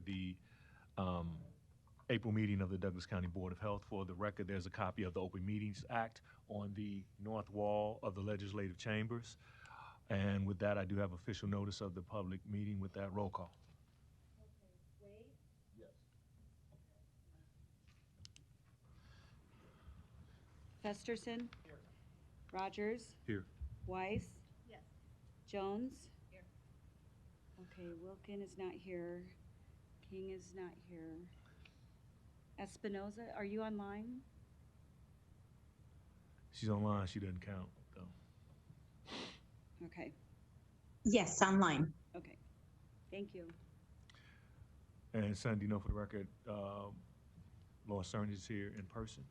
the April meeting of the Douglas County Board of Health. For the record, there's a copy of the Open Meetings Act on the north wall of the legislative chambers. And with that, I do have official notice of the public meeting. With that, roll call. Festerson. Here. Rogers. Here. Weiss. Yes. Jones. Here. Okay, Wilkin is not here. King is not here. Espinoza, are you online? She's online. She doesn't count, though. Okay, Yes, online. okay. Thank you. And Sunday, for the record, Laura Stern is here in person.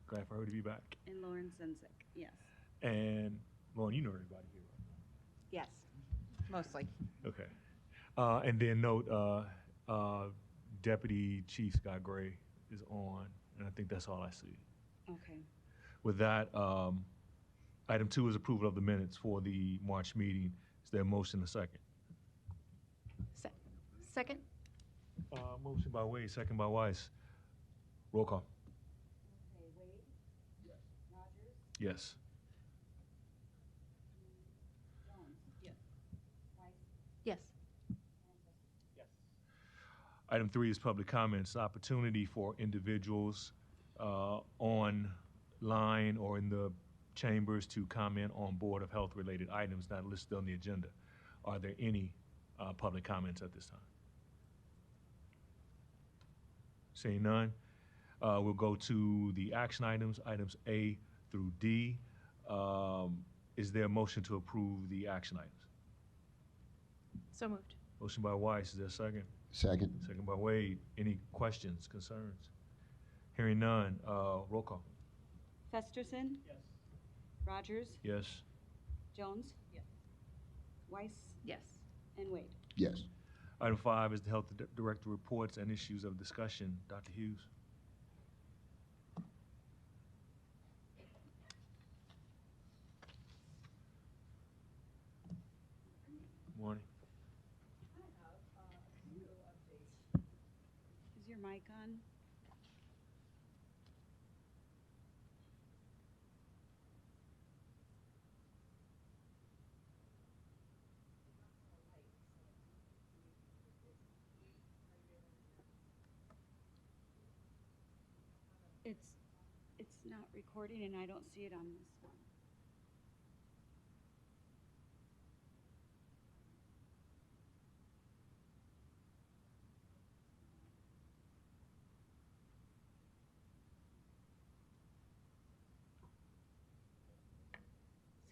Glad for her to be back. And Lauren Zenzik, yes. And Lauren, you know everybody here, right? Yes, mostly. Okay. And then note, Deputy Chief Scott Gray is on, and I think that's all I see. Okay. With that, item 2 is approval of the minutes for the March meeting. Is there a motion and a second? Second? Motion by Wade, second by Weiss. Roll call. Okay, Wade? Yes. Rogers? Yes. Jones? Yes. Weiss? Yes. Item 3 is public comments, opportunity for individuals online or in the chambers to comment on Board of Health related items not listed on the agenda. Are there any public comments at this time? Seeing none, we'll go to the action items, items A through D. Is there a motion to approve the action items? So moved. Motion by Weiss, is there a second? Second. Second by Wade. Any questions, concerns? Hearing none, roll call. Festerson? Yes. Rogers? Yes. Jones? Yes. Weiss? Yes. And Wade? Yes. Item 5 is the Health Director reports and issues of discussion. Dr. Hughes. Morning. Is your mic on? It's not recording and I don't see it on this one.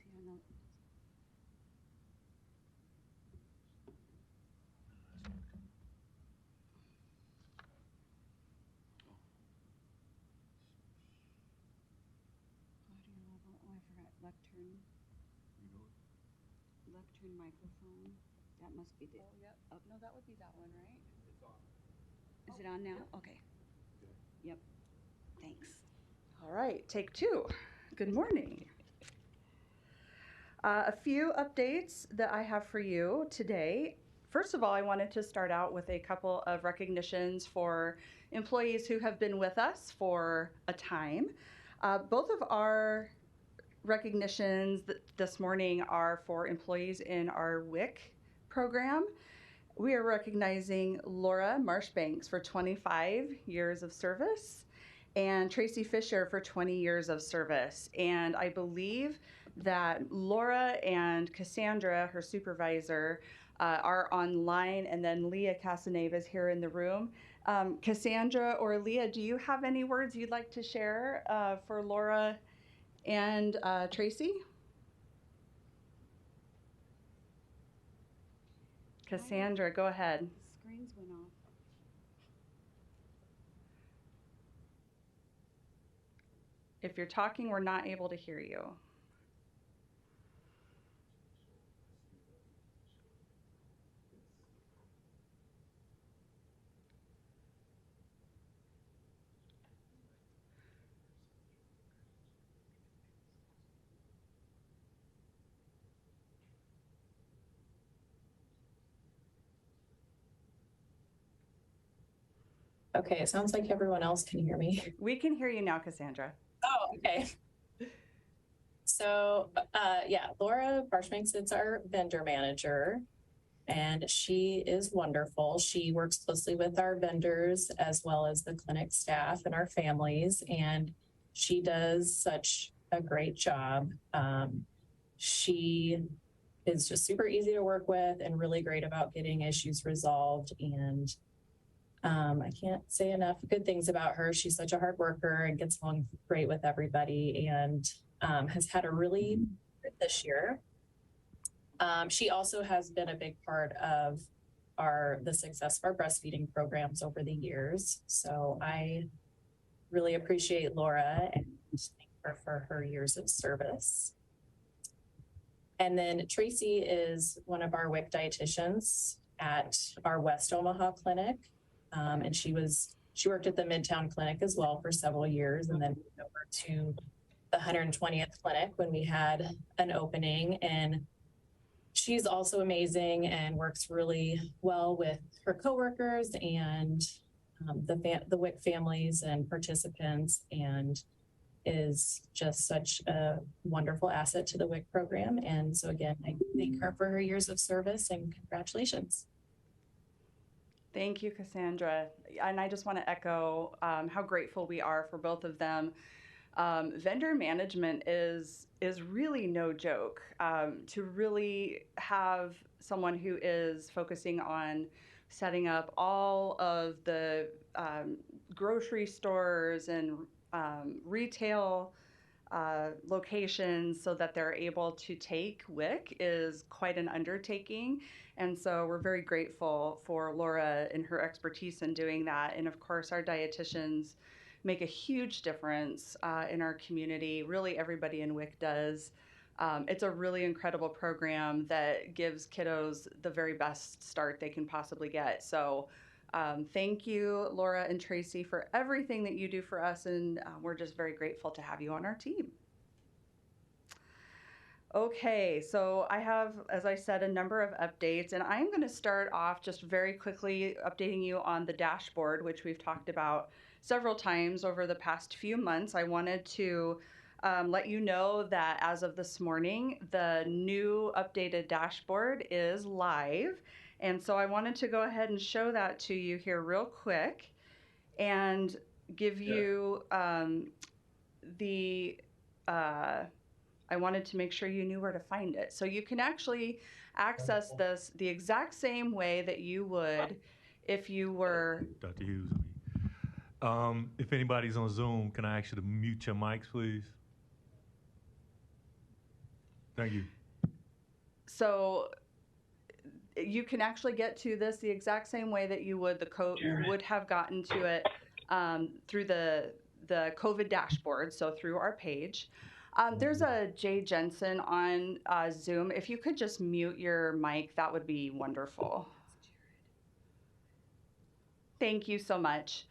See on the audio level. Oh, I forgot lectern. Lectern microphone. That must be the. Oh, yep. Up. No, that would be that one, right? Is it on now? Okay. Yep. Thanks. All right, take 2. Good morning. A few updates that I have for you today. First of all, I wanted to start out with a couple of recognitions for employees who have been with us for a time. Both of our recognitions this morning are for employees in our WIC program. We are recognizing Laura Marshbanks for 25 years of service and Tracy Fisher for 20 years of service. And I believe that Laura and Cassandra, her supervisor, are online, and then Leah Casaneva is here in the room. Cassandra or Leah, do you have any words you'd like to share for Laura and Tracy? Cassandra, go ahead. Screens went off. If you're talking, we're not able to hear you. Okay, it sounds like everyone else can hear me. We can hear you now, Cassandra. Oh, okay. So, yeah, Laura Barshminks is our vendor manager, and she is wonderful. She works closely with our vendors as well as the clinic staff and our families, and she does such a great job. She is just super easy to work with and really great about getting issues resolved. And I can't say enough good things about her. She's such a hard worker and gets along great with everybody, and has had a really good this year. She also has been a big part of the success of our breastfeeding programs over the years. So I really appreciate Laura and thank her for her years of service. And then Tracy is one of our WIC dietitians at our West Omaha clinic. And she worked at the Midtown clinic as well for several years, and then moved over to the 120th clinic when we had an opening. And she's also amazing and works really well with her coworkers and the WIC families and participants, and is just such a wonderful asset to the WIC program. And so again, I thank her for her years of service and congratulations. Thank you, Cassandra. And I just want to echo how grateful we are for both of them. Vendor management is really no joke. To really have someone who is focusing on setting up all of the grocery stores and retail locations so that they're able to take WIC is quite an undertaking. And so we're very grateful for Laura and her expertise in doing that. And of course, our dietitians make a huge difference in our community. Really, everybody in WIC does. It's a really incredible program that gives kiddos the very best start they can possibly get. So thank you, Laura and Tracy, for everything that you do for us. And we're just very grateful to have you on our team. Okay, so I have, as I said, a number of updates, and I'm going to start off just very quickly updating you on the dashboard, which we've talked about several times over the past few months. I wanted to let you know that as of this morning, the new updated dashboard is live. And so I wanted to go ahead and show that to you here real quick and give you I wanted to make sure you knew where to find it. So you can actually access this the exact same way that you would if you were... Dr. Hughes, if anybody's on Zoom, can I ask you to mute your mics, please? Thank you. So you can actually get to this the exact same way that you would would have gotten to it through the COVID dashboard, so through our page. There's a Jay Jensen on Zoom. If you could just mute your mic, that would be wonderful. Thank you so much.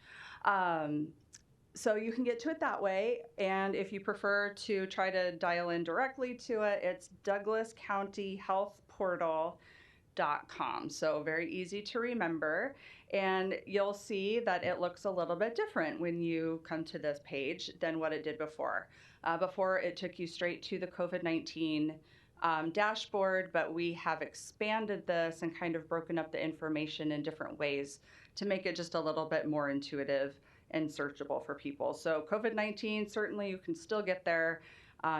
So you can get to it that way. And if you prefer to try to dial in directly to it, it's DouglasCountyHealthPortal.com. So very easy to remember. And you'll see that it looks a little bit different when you come to this page than what it did before. Before, it took you straight to the COVID-19 dashboard, but we have expanded this and kind of broken up the information in different ways to make it just a little bit more intuitive and searchable for people. So COVID-19, certainly you can still get there.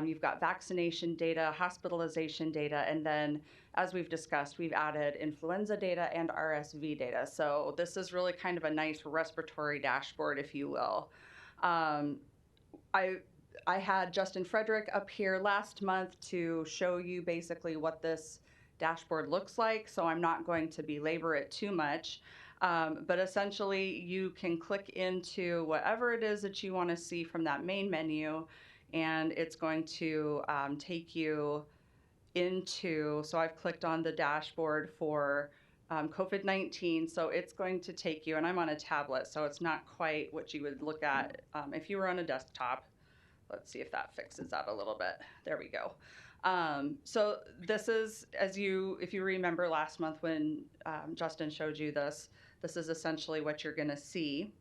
You've got vaccination data, hospitalization data, and then, as we've discussed, we've added influenza data and RSV data. So this is really kind of a nice respiratory dashboard, if you will. I had Justin Frederick up here last month to show you basically what this dashboard looks like, so I'm not going to belabor it too much. But essentially, you can click into whatever it is that you want to see from that main menu, and it's going to take you into, so I've clicked on the dashboard for COVID-19, so it's going to take you, and I'm on a tablet, so it's not quite what you would look at if you were on a desktop. Let's see if that fixes that a little bit. There we go. So this is, if you remember last month when Justin showed you this, this is essentially what you're going to see.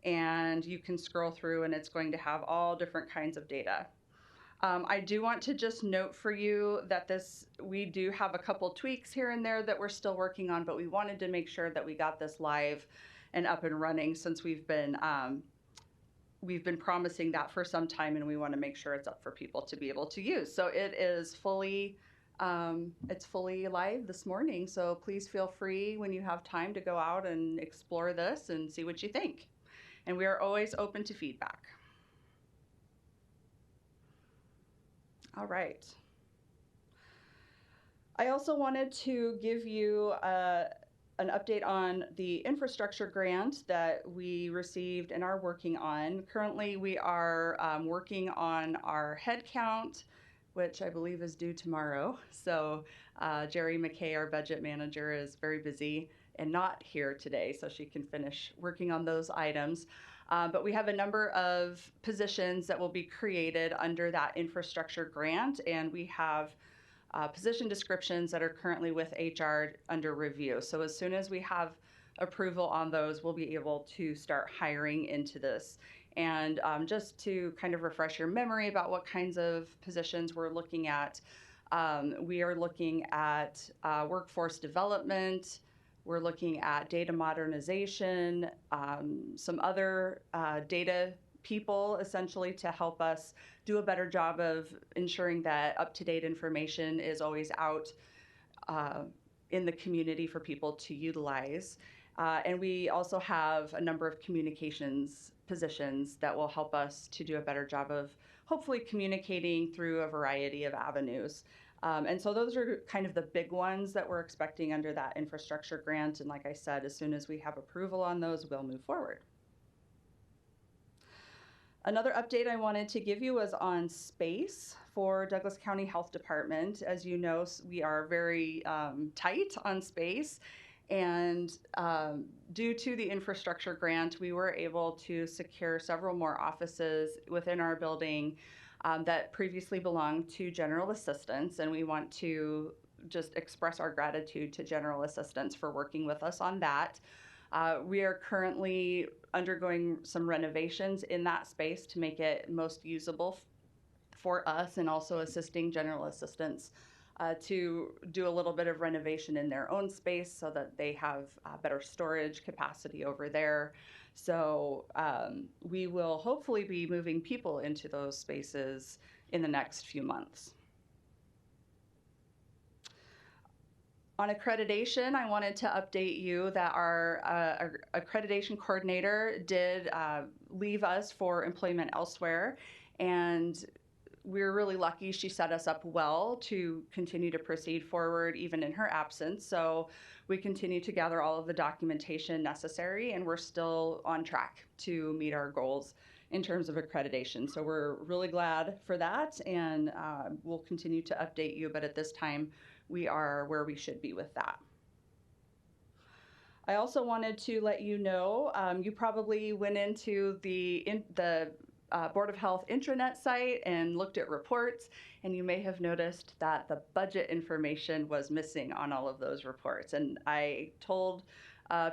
and you can scroll through and it's going to have all different kinds of data. I do want to just note for you that we do have a couple tweaks here and there that we're still working on, but we wanted to make sure that we got this live and up and running since we've been promising that for some time, and we want to make sure it's up for people to be able to use. So it is it's fully live this morning. So please feel free when you have time to go out and explore this and see what you think. And we are always open to feedback. All right. I also wanted to give you an update on the infrastructure grant that we received and are working on. Currently, we are working on our head count, which I believe is due tomorrow. So Jerry McKay, our budget manager, is very busy and not here today, so she can finish working on those items. But we have a number of positions that will be created under that infrastructure grant, and we have position descriptions that are currently with HR under review. So as soon as we have approval on those, we'll be able to start hiring into this. And just to kind of refresh your memory about what kinds of positions we're looking at, we are looking at workforce development. We're looking at data modernization, some other data people essentially to help us do a better job of ensuring that up-to-date information is always out in the community for people to utilize. And we also have a number of communications positions that will help us to do a better job of hopefully communicating through a variety of avenues. And so those are kind of the big ones that we're expecting under that infrastructure grant. And like I said, as soon as we have approval on those, we'll move forward. Another update I wanted to give you was on space for Douglas County Health Department. As you know, we are very tight on space. And due to the infrastructure grant, we were able to secure several more offices within our building that previously belonged to General Assistance, and we want to just express our gratitude to General Assistance for working with us on that. We are currently undergoing some renovations in that space to make it most usable for us, and also assisting General Assistance to do a little bit of renovation in their own space so that they have better storage capacity over there. So we will hopefully be moving people into those spaces in the next few months. On accreditation, I wanted to update you that our accreditation coordinator did leave us for employment elsewhere, and we're really lucky she set us up well to continue to proceed forward even in her absence. So we continue to gather all of the documentation necessary, and we're still on track to meet our goals in terms of accreditation. So we're really glad for that, and we'll continue to update you, but at this time we are where we should be with that. I also wanted to let you know, you probably went into the Board of Health intranet site and looked at reports, and you may have noticed that the budget information was missing on all of those reports. And I told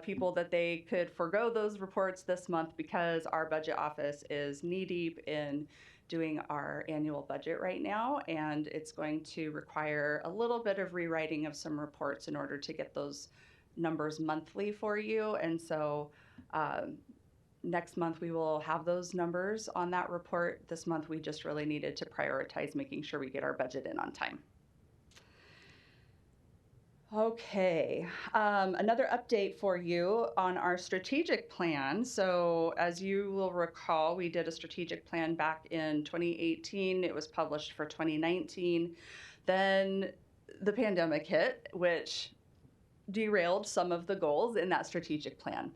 people that they could forego those reports this month because our budget office is knee-deep in doing our annual budget right now, and it's going to require a little bit of rewriting of some reports in order to get those numbers monthly for you. And so next month we will have those numbers on that report. This month we just really needed to prioritize making sure we get our budget in on time. Okay, another update for you on our strategic plan. So as you will recall, we did a strategic plan back in 2018. It was published for 2019. Then the pandemic hit, which derailed some of the goals in that strategic plan.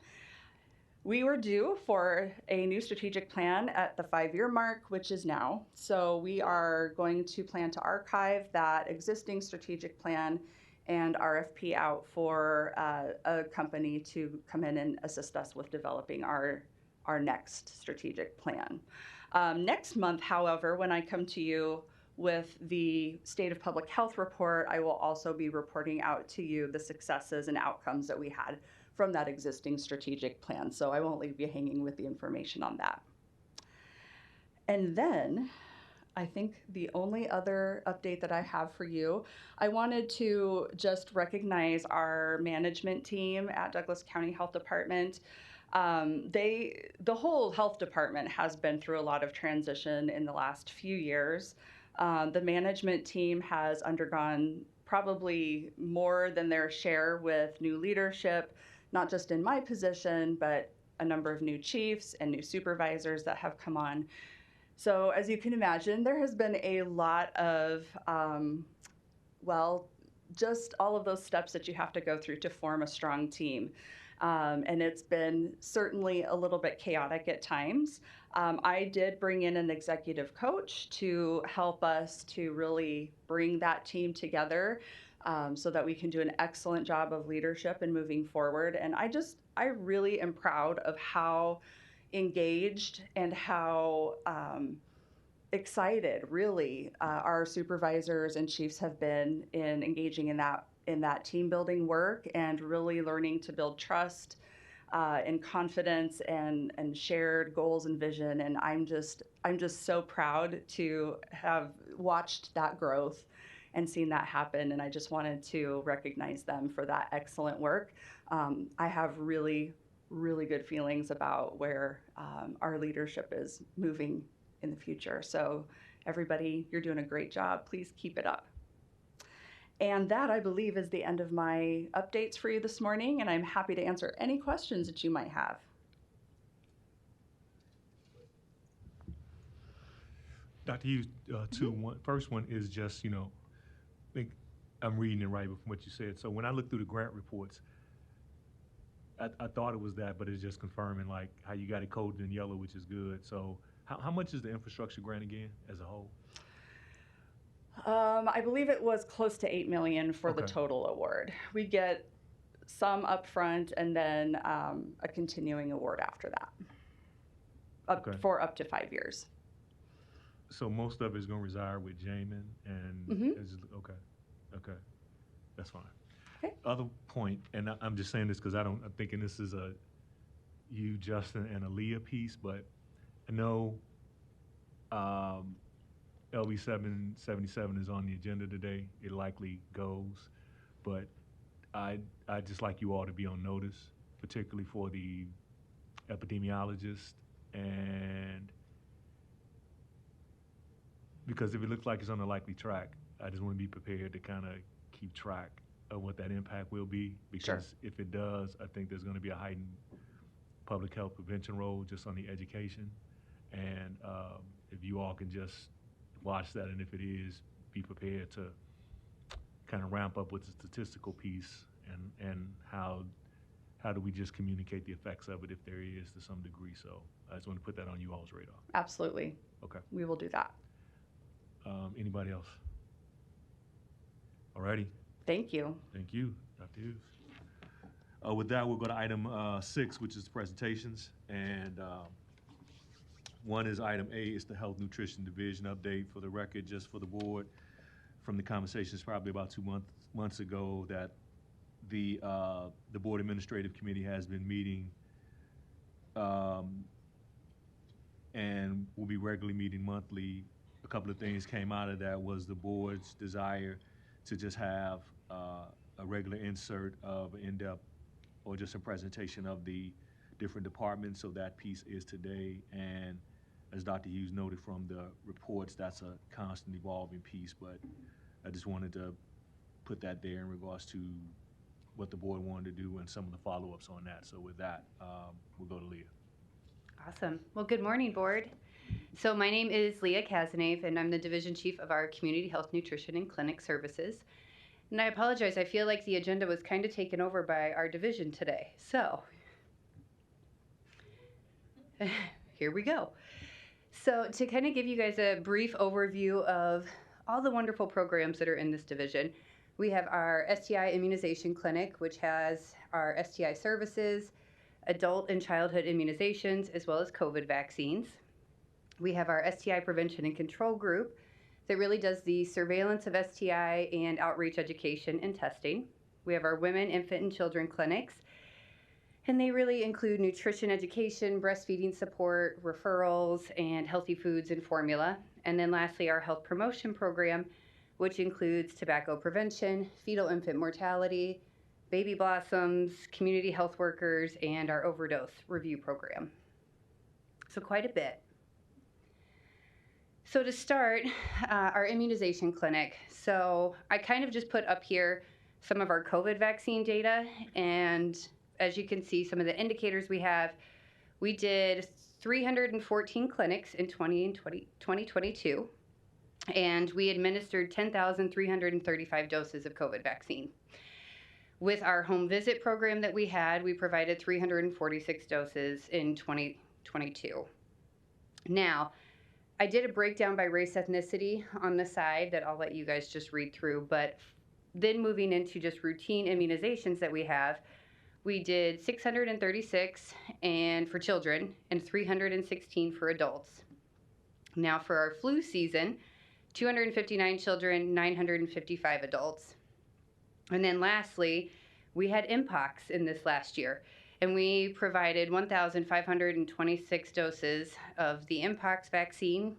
We were due for a new strategic plan at the 5-year mark, which is now. So we are going to plan to archive that existing strategic plan and RFP out for a company to come in and assist us with developing our next strategic plan. Next month, however, when I come to you with the State of Public Health report, I will also be reporting out to you the successes and outcomes that we had from that existing strategic plan. So I won't leave you hanging with the information on that. And then I think the only other update that I have for you, I wanted to just recognize our management team at Douglas County Health Department. The whole health department has been through a lot of transition in the last few years. The management team has undergone probably more than their share with new leadership, not just in my position, but a number of new chiefs and new supervisors that have come on. So as you can imagine, there has been a lot of, just all of those steps that you have to go through to form a strong team. And it's been certainly a little bit chaotic at times. I did bring in an executive coach to help us to really bring that team together so that we can do an excellent job of leadership and moving forward. And I really am proud of how engaged and how excited really our supervisors and chiefs have been in engaging in that team building work and really learning to build trust and confidence and shared goals and vision. And I'm just so proud to have watched that growth and seen that happen. And I just wanted to recognize them for that excellent work. I have really good feelings about where our leadership is moving in the future. So everybody, you're doing a great job. Please keep it up. And that, I believe, is the end of my updates for you this morning, and I'm happy to answer any questions that you might have. Dr. Hughes, first one is just, I think I'm reading it right from what you said. So when I look through the grant reports, I thought it was that, but it's just confirming like how you got it coded in yellow, which is good. So how much is the infrastructure grant again as a whole? I believe it was close to $8 million for the Okay. total award. We get some upfront and then a continuing award after that, Okay. for up to 5 years. So most of it is going to reside with Jamin and Mhm. Okay, that's fine. Okay. Other point, and I'm just saying this because I'm thinking this is a you, Justin, and Aaliyah piece, but I know LB 777 is on the agenda today. It likely goes, but I just like you all to be on notice, particularly for the epidemiologist, and because if it looks like it's on a likely track, I just want to be prepared to kind of keep track of what that impact will be. Because if it does, I think there's going to be a heightened public health prevention role just on the education. And if you all can just watch that, and if it is, be prepared to kind of ramp up with the statistical piece and how do we just communicate the effects of it if there is to some degree. So I just want to put that on you all's radar. Absolutely. Okay. We will do that. Anybody else? Alrighty. Thank you. Thank you, Dr. Hughes. With that, we'll go to item 6, which is presentations. And one is item A, is the Health Nutrition Division update. For the record, just for the board, from the conversations probably about 2 months ago, that the Board Administrative Committee has been meeting and will be regularly meeting monthly. A couple of things came out of that was the board's desire to just have a regular insert of in-depth or just a presentation of the different departments. So that piece is today. And as Dr. Hughes noted from the reports, that's a constant evolving piece. But I just wanted to put that there in regards to what the board wanted to do and some of the follow-ups on that. So with that, we'll go to Leah. Awesome. Well, good morning, board. So my name is Leah Cazenave, and I'm the Division Chief of our Community Health, Nutrition, and Clinic Services. And I apologize, I feel like the agenda was kind of taken over by our division today. So here we go. So to kind of give you guys a brief overview of all the wonderful programs that are in this division, we have our STI immunization clinic, which has our STI services, adult and childhood immunizations, as well as COVID vaccines. We have our STI prevention and control group that really does the surveillance of STI and outreach education and testing. We have our women, infant, and children clinics. And they really include nutrition education, breastfeeding support, referrals, and healthy foods and formula. And then lastly, our health promotion program, which includes tobacco prevention, fetal infant mortality, baby blossoms, community health workers, and our overdose review program. So quite a bit. So to start, our immunization clinic. So I kind of just put up here some of our COVID vaccine data, and as you can see, some of the indicators we have. We did 314 clinics in 2022, and we administered 10,335 doses of COVID vaccine. With our home visit program that we had, we provided 346 doses in 2022. Now, I did a breakdown by race ethnicity on the side that I'll let you guys just read through, but then moving into just routine immunizations that we have, we did 636 and for children and 316 for adults. Now for our flu season, 259 children, 955 adults. And then lastly, we had Mpox in this last year, and we provided 1,526 doses of the Mpox vaccine.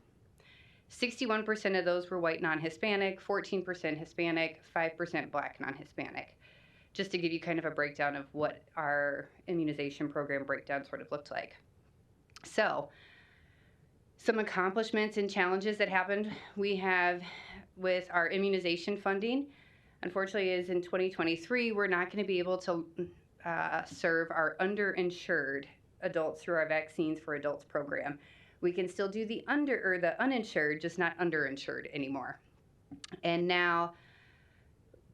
61% of those were white non-Hispanic, 14% Hispanic, 5% Black non-Hispanic. Just to give you kind of a breakdown of what our immunization program breakdown sort of looked like. So, some accomplishments and challenges that happened we have with our immunization funding. Unfortunately, is in 2023, we're not going to be able to serve our underinsured adults through our Vaccines for Adults program. We can still do the uninsured, just not underinsured anymore. And now,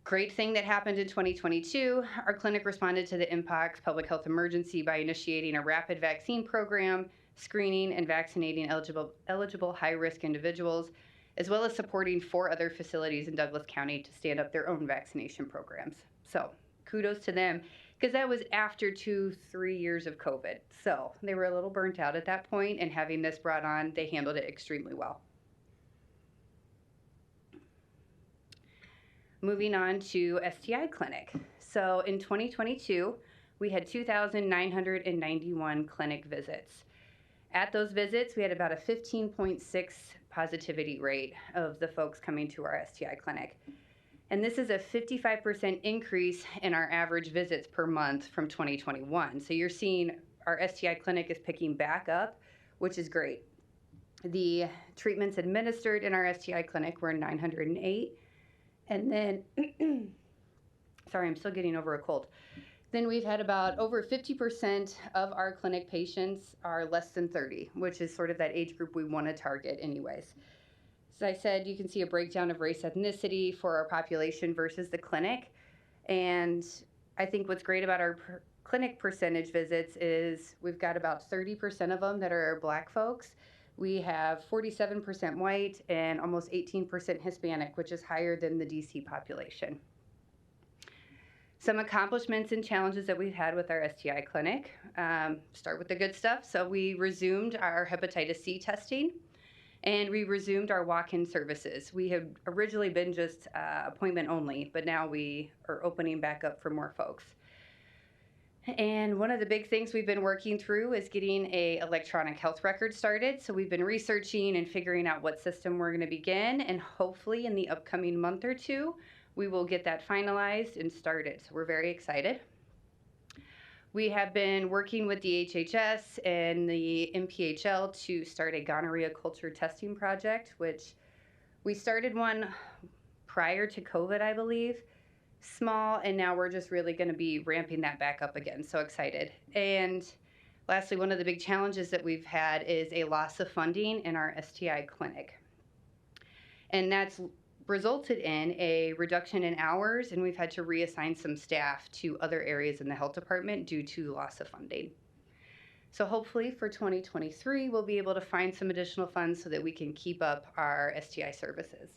great thing that happened in 2022, our clinic responded to the Mpox public health emergency by initiating a rapid vaccine program, screening and vaccinating eligible high-risk individuals, as well as supporting 4 other facilities in Douglas County to stand up their own vaccination programs. So kudos to them, because that was after 2-3 years of COVID. So they were a little burnt out at that point, and having this brought on, they handled it extremely well. Moving on to STI Clinic. So in 2022, we had 2,991 clinic visits. At those visits, we had about a 15.6 positivity rate of the folks coming to our STI clinic. And this is a 55% increase in our average visits per month from 2021. So you're seeing our STI clinic is picking back up, which is great. The treatments administered in our STI clinic were 908. And then, sorry, I'm still getting over a cold. Then we've had about over 50% of our clinic patients are less than 30, which is sort of that age group we want to target anyways. As I said, you can see a breakdown of race ethnicity for our population versus the clinic. And I think what's great about our clinic percentage visits is we've got about 30% of them that are Black folks. We have 47% white and almost 18% Hispanic, which is higher than the DC population. Some accomplishments and challenges that we've had with our STI clinic. Start with the good stuff. So we resumed our hepatitis C testing, and we resumed our walk-in services. We had originally been just appointment only, but now we are opening back up for more folks. And one of the big things we've been working through is getting a electronic health record started. So we've been researching and figuring out what system we're going to begin, and hopefully in the upcoming month or two, we will get that finalized and started. So we're very excited. We have been working with the HHS and the MPHL to start a gonorrhea culture testing project, which we started one prior to COVID, I believe. Small, and now we're just really going to be ramping that back up again. So excited. And lastly, one of the big challenges that we've had is a loss of funding in our STI clinic. And that's resulted in a reduction in hours, and we've had to reassign some staff to other areas in the health department due to loss of funding. So hopefully for 2023, we'll be able to find some additional funds so that we can keep up our STI services.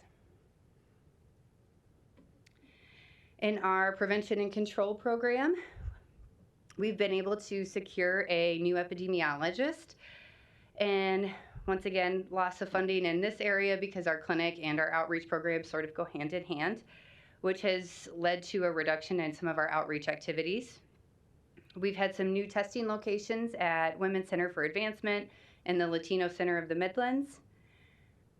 In our prevention and control program, we've been able to secure a new epidemiologist, and once again, loss of funding in this area because our clinic and our outreach programs sort of go hand in hand, which has led to a reduction in some of our outreach activities. We've had some new testing locations at Women's Center for Advancement and the Latino Center of the Midlands.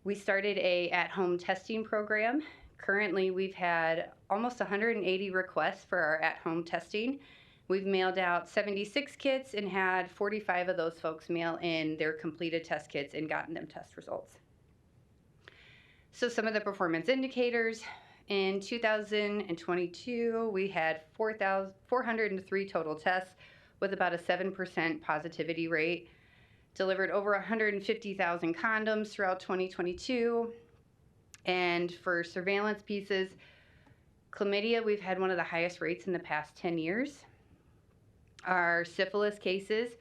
We started a at-home testing program. Currently, we've had almost 180 requests for our at-home testing. We've mailed out 76 kits and had 45 of those folks mail in their completed test kits and gotten them test results. So some of the performance indicators, in 2022, we had 403 total tests with about a 7% positivity rate, delivered over 150,000 condoms throughout 2022. And for surveillance pieces, chlamydia, we've had one of the highest rates in the past 10 years. Our syphilis cases,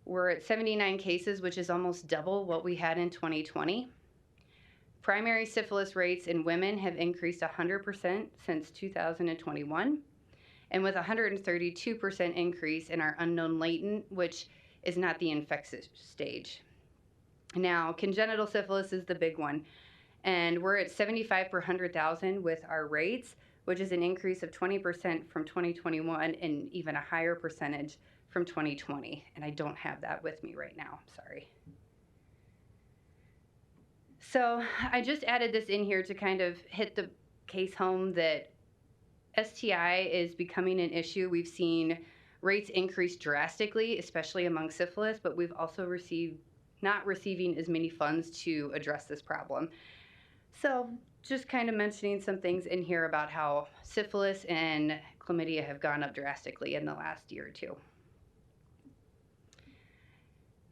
we're at 79 cases, which is almost double what we had in 2020. Primary syphilis rates in women have increased 100% since 2021, and with 132% increase in our unknown latent, which is not the infectious stage. Now, congenital syphilis is the big one, and we're at 75 per 100,000 with our rates, which is an increase of 20% from 2021 and even a higher percentage from 2020. And I don't have that with me right now, sorry. So I just added this in here to kind of hit the case home that STI is becoming an issue. We've seen rates increase drastically, especially among syphilis, but we've also not receiving as many funds to address this problem. So just kind of mentioning some things in here about how syphilis and chlamydia have gone up drastically in the last year or two.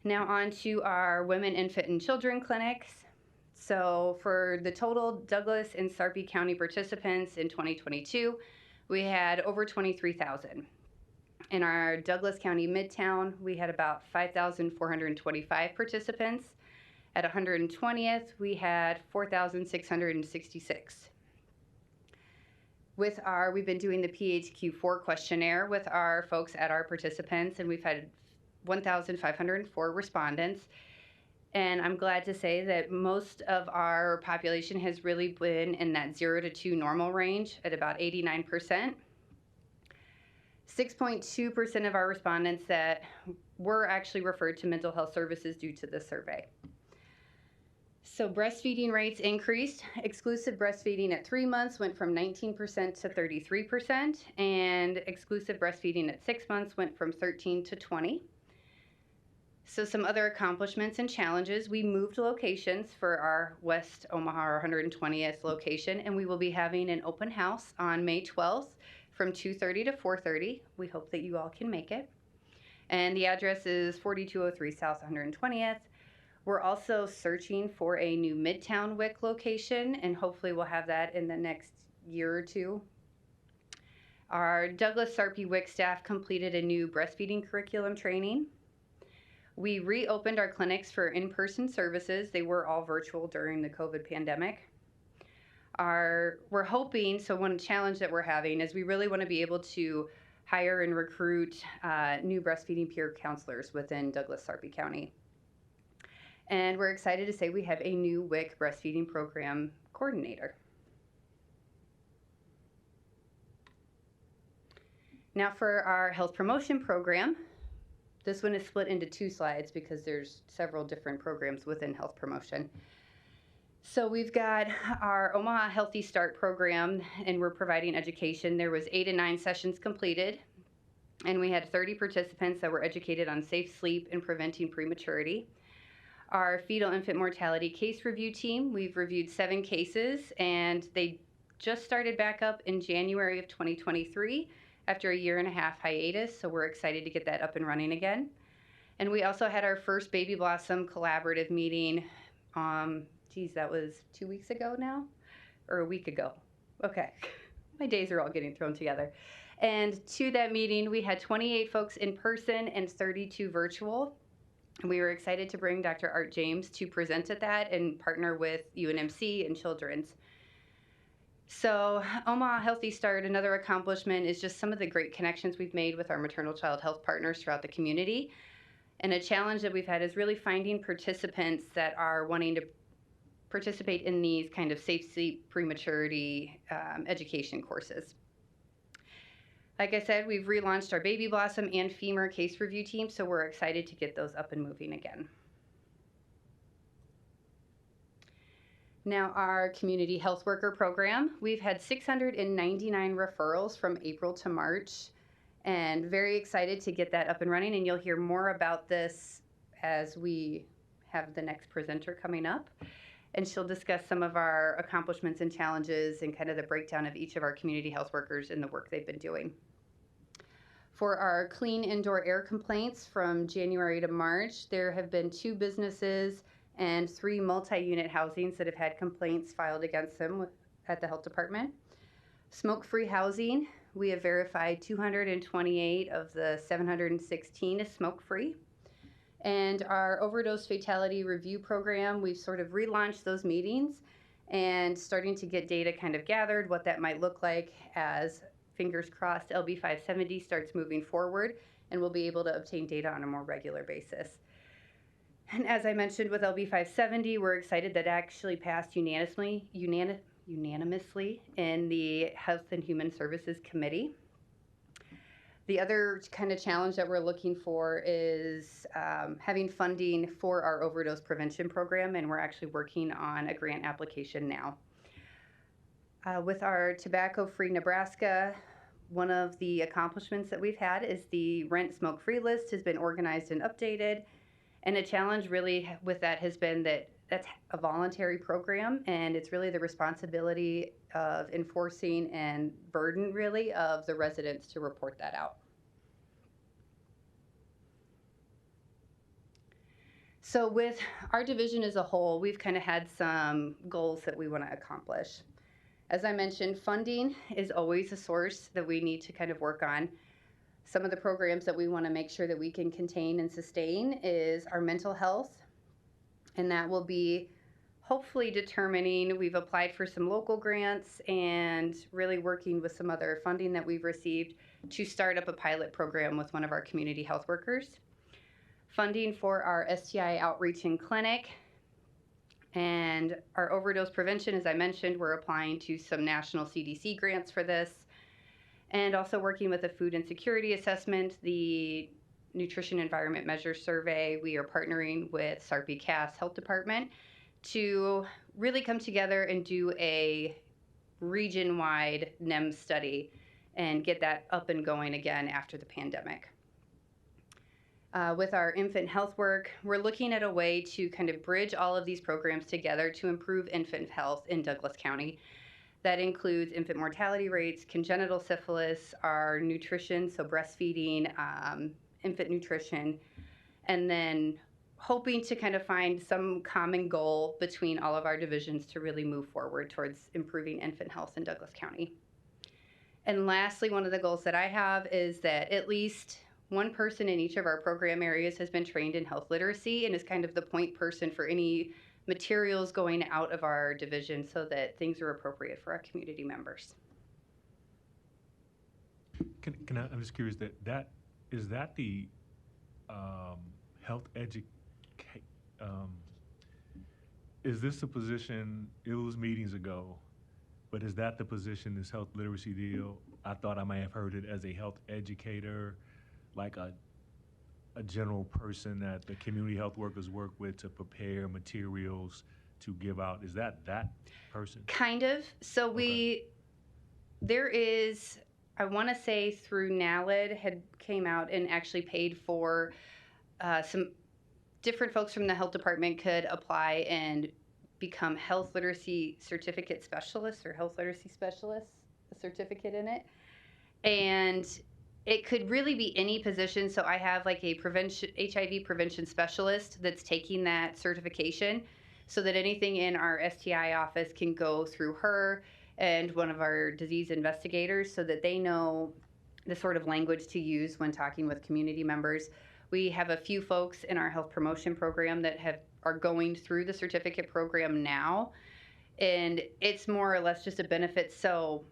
Now on to our women, infant, and children clinics. So for the total Douglas and Sarpy County participants in 2022, we had over 23,000. In our Douglas County Midtown, we had about 5,425 participants. At 120th, we had 4,666. We've been doing the PHQ-4 questionnaire with our folks at our participants, and we've had 1,504 respondents. And I'm glad to say that most of our population has really been in that 0 to 2 normal range at about 89%. 6.2% of our respondents that were actually referred to mental health services due to the survey. So breastfeeding rates increased. Exclusive breastfeeding at 3 months went from 19% to 33%, and exclusive breastfeeding at 6 months went from 13 to 20. So some other accomplishments and challenges, we moved locations for our West Omaha, our 120th location, and we will be having an open house on May 12th from 2:30 to 4:30. We hope that you all can make it. And the address is 4203 South 120th. We're also searching for a new Midtown WIC location, and hopefully we'll have that in the next year or two. Our Douglas Sarpy WIC staff completed a new breastfeeding curriculum training. We reopened our clinics for in-person services. They were all virtual during the COVID pandemic. We're hoping, so one challenge that we're having is we really want to be able to hire and recruit new breastfeeding peer counselors within Douglas Sarpy County. And we're excited to say we have a new WIC breastfeeding program coordinator. Now for our health promotion program, this one is split into 2 slides because there's several different programs within health promotion. So we've got our Omaha Healthy Start program, and we're providing education. There was 8 and 9 sessions completed, and we had 30 participants that were educated on safe sleep and preventing prematurity. Our fetal infant mortality case review team, we've reviewed 7 cases, and they just started back up in January of 2023 after a 1.5-year hiatus, so we're excited to get that up and running again. And we also had our first Baby Blossom collaborative meeting, that was 2 weeks ago now, or a week ago. Okay, my days are all getting thrown together. And to that meeting, we had 28 folks in person and 32 virtual. We were excited to bring Dr. Art James to present at that and partner with UNMC and Children's. So Omaha Healthy Start, another accomplishment is just some of the great connections we've made with our maternal child health partners throughout the community. And a challenge that we've had is really finding participants that are wanting to participate in these kind of safe sleep prematurity education courses. Like I said, we've relaunched our Baby Blossom and Femur case review team, so we're excited to get those up and moving again. Now, our community health worker program, we've had 699 referrals from April to March, and very excited to get that up and running. And you'll hear more about this as we have the next presenter coming up. And she'll discuss some of our accomplishments and challenges and kind of the breakdown of each of our community health workers and the work they've been doing. For our clean indoor air complaints from January to March, there have been 2 businesses and 3 multi-unit housings that have had complaints filed against them at the health department. Smoke-free housing, we have verified 228 of the 716 is smoke-free. And our overdose fatality review program, we've sort of relaunched those meetings and starting to get data kind of gathered, what that might look like as, fingers crossed, LB 570 starts moving forward, and we'll be able to obtain data on a more regular basis. And as I mentioned with LB 570, we're excited that it actually passed unanimously in the Health and Human Services Committee. The other kind of challenge that we're looking for is having funding for our overdose prevention program, and we're actually working on a grant application now. With our Tobacco-Free Nebraska, one of the accomplishments that we've had is the rent smoke-free list has been organized and updated. And a challenge really with that has been that that's a voluntary program, and it's really the responsibility of enforcing and burden really of the residents to report that out. So with our division as a whole, we've kind of had some goals that we want to accomplish. As I mentioned, funding is always a source that we need to kind of work on. Some of the programs that we want to make sure that we can contain and sustain is our mental health, and that will be hopefully determining. We've applied for some local grants and really working with some other funding that we've received to start up a pilot program with one of our community health workers. Funding for our STI outreach and clinic, and our overdose prevention, as I mentioned, we're applying to some national CDC grants for this. And also working with the food insecurity assessment, the nutrition environment measure survey. We are partnering with Sarpy-Cass Health Department to really come together and do a region-wide NEM study and get that up and going again after the pandemic. With our infant health work, we're looking at a way to kind of bridge all of these programs together to improve infant health in Douglas County. That includes infant mortality rates, congenital syphilis, our nutrition, so breastfeeding, infant nutrition, and then hoping to kind of find some common goal between all of our divisions to really move forward towards improving infant health in Douglas County. And lastly, one of the goals that I have is that at least one person in each of our program areas has been trained in health literacy and is kind of the point person for any materials going out of our division so that things are appropriate for our community members. I'm just curious is that the health is this the position, it was meetings ago, but is that the position, this health literacy deal? I thought I might have heard it as a health educator, like a general person that the community health workers work with to prepare materials to give out. Is that person? Kind of. So there is, I want to say through NALED had came out and actually paid for some different folks from the health department could apply and become health literacy certificate specialists or health literacy specialists, a certificate in it. And it could really be any position. So I have like a HIV prevention specialist that's taking that certification so that anything in our STI office can go through her and one of our disease investigators so that they know the sort of language to use when talking with community members. We have a few folks in our health promotion program that are going through the certificate program now, and it's more or less just a benefit. So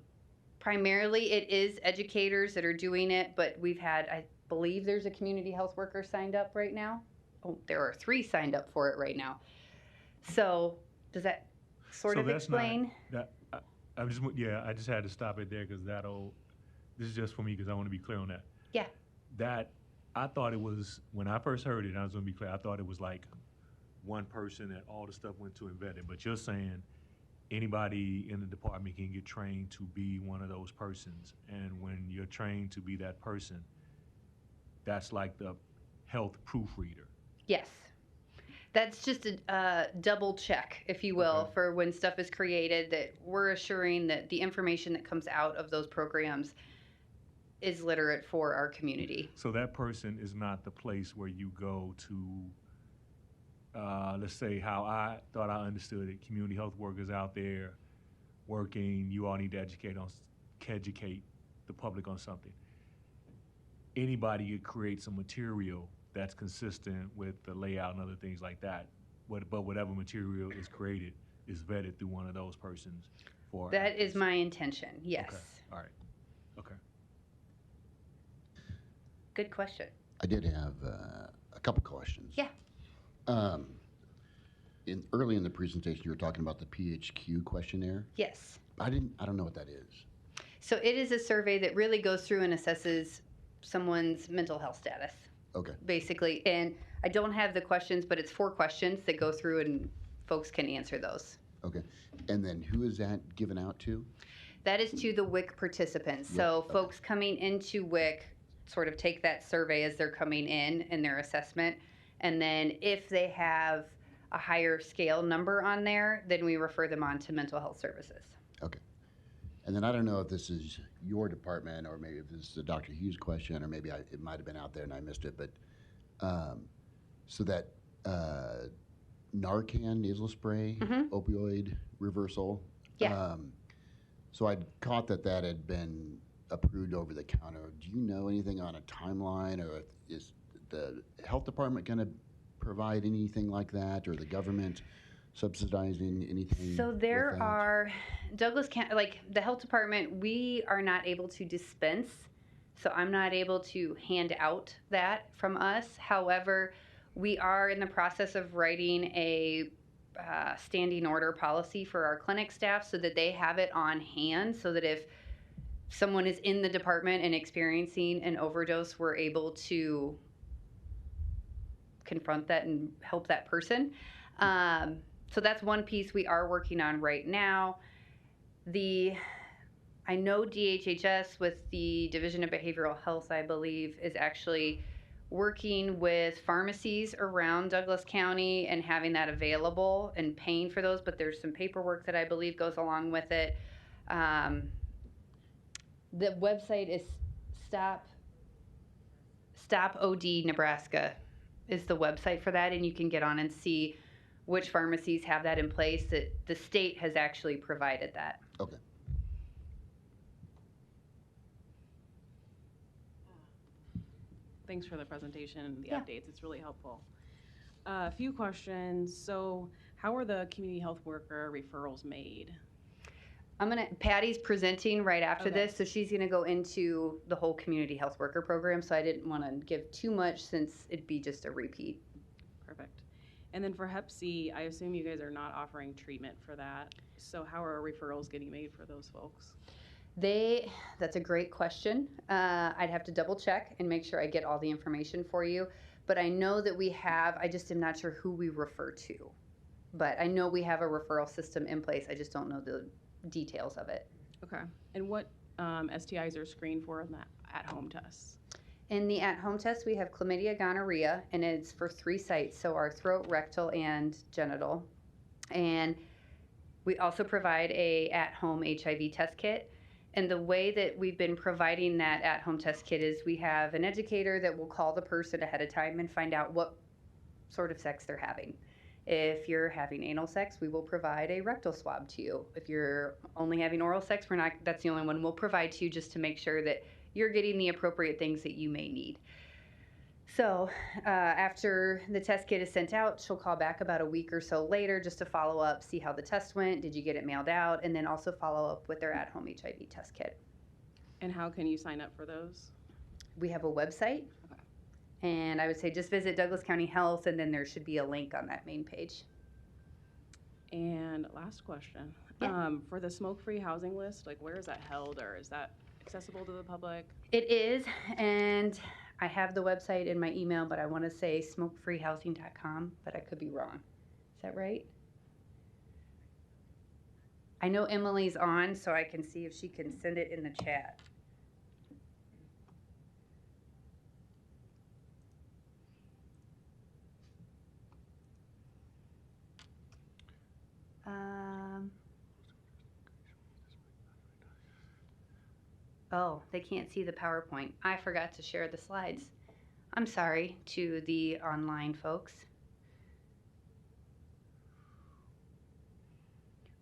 primarily it is educators that are doing it, but we've had, I believe there's a community health worker signed up right now. Oh, there are 3 signed up for it right now. So does that sort of explain? I just had to stop it there because this is just for me because I want to be clear on that. Yeah. That, I thought it was, when I first heard it, and I was going to be clear, I thought it was like one person that all the stuff went to and vetted. But you're saying anybody in the department can get trained to be one of those persons. And when you're trained to be that person, that's like the health proofreader. Yes. That's just a double check, if you will, Okay. for when stuff is created, that we're assuring that the information that comes out of those programs is literate for our community. So that person is not the place where you go to, let's say how I thought I understood it, community health workers out there working, you all need to educate the public on something. Anybody could create some material that's consistent with the layout and other things like that. But whatever material is created is vetted through one of those persons for. That is my intention, yes. Okay, all right, okay. Good question. I did have a couple questions. Yeah. Early in the presentation, you were talking about the PHQ questionnaire. Yes. I don't know what that is. So it is a survey that really goes through and assesses someone's mental health status, Okay. basically. And I don't have the questions, but it's 4 questions that go through and folks can answer those. Okay. And then who is that given out to? That is to the WIC participants. So okay. folks coming into WIC sort of take that survey as they're coming in their assessment. And then if they have a higher scale number on there, then we refer them on to mental health services. Okay. And then I don't know if this is your department or maybe if this is a Dr. Hughes question or maybe it might have been out there and I missed it, but so that Narcan nasal spray, opioid reversal. Yeah. So I caught that had been approved over the counter. Do you know anything on a timeline, or is the health department going to provide anything like that, or the government subsidizing anything? So there with that? are, Douglas County, like the health department, we are not able to dispense. So I'm not able to hand out that from us. However, we are in the process of writing a standing order policy for our clinic staff so that they have it on hand, so that if someone is in the department and experiencing an overdose, we're able to confront that and help that person. So that's one piece we are working on right now. I know DHHS with the Division of Behavioral Health, I believe, is actually working with pharmacies around Douglas County and having that available and paying for those, but there's some paperwork that I believe goes along with it. The website is Stop OD Nebraska is the website for that, and you can get on and see which pharmacies have that in place. That the state has actually provided that. Okay. Thanks for the presentation and the Yeah. updates. It's really helpful. A few questions. So how are the community health worker referrals made? Patty's presenting right after Okay. this, so she's gonna go into the whole community health worker program, so I didn't wanna give too much since it'd be just a repeat. Perfect. And then for Hep C, I assume you guys are not offering treatment for that. So how are referrals getting made for those folks? That's a great question. I'd have to double check and make sure I get all the information for you. But I know that I just am not sure who we refer to. But I know we have a referral system in place. I just don't know the details of it. Okay. And what STIs are screened for in that at-home tests? In the at-home test, we have chlamydia, gonorrhea, and it's for 3 sites, so our throat, rectal, and genital. And we also provide a at-home HIV test kit. And the way that we've been providing that at-home test kit is we have an educator that will call the person ahead of time and find out what sort of sex they're having. If you're having anal sex, we will provide a rectal swab to you. If you're only having oral sex, that's the only one we'll provide to you, just to make sure that you're getting the appropriate things that you may need. So after the test kit is sent out, she'll call back about a week or so later just to follow up, see how the test went, did you get it mailed out, and then also follow up with their at-home HIV test kit. And how can you sign up for those? We have a website, Okay. and I would say just visit Douglas County Health, and then there should be a link on that main page. And last question. Yeah. For the smoke-free housing list, like where is that held, or is that accessible to the public? It is, and I have the website in my email, but I want to say smokefreehousing.com, but I could be wrong. Is that right? I know Emily's on, so I can see if she can send it in the chat. Oh, they can't see the PowerPoint. I forgot to share the slides. I'm sorry to the online folks.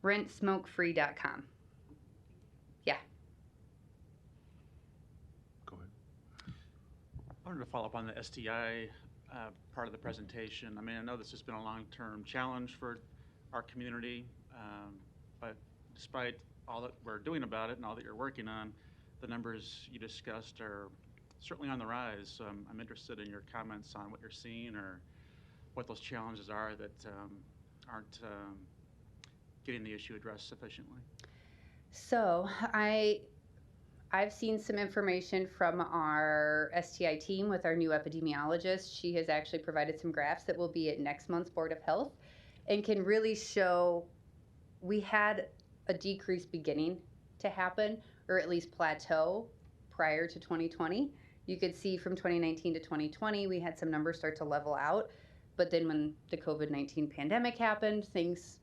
Rentsmokefree.com. Yeah. Go ahead. I wanted to follow up on the STI part of the presentation. I mean, I know this has been a long-term challenge for our community, but despite all that we're doing about it and all that you're working on, the numbers you discussed are certainly on the rise. So I'm interested in your comments on what you're seeing or what those challenges are that aren't getting the issue addressed sufficiently. So I've seen some information from our STI team with our new epidemiologist. She has actually provided some graphs that will be at next month's Board of Health and can really show we had a decrease beginning to happen, or at least plateau prior to 2020. You could see from 2019 to 2020, we had some numbers start to level out. But then when the COVID-19 pandemic happened, things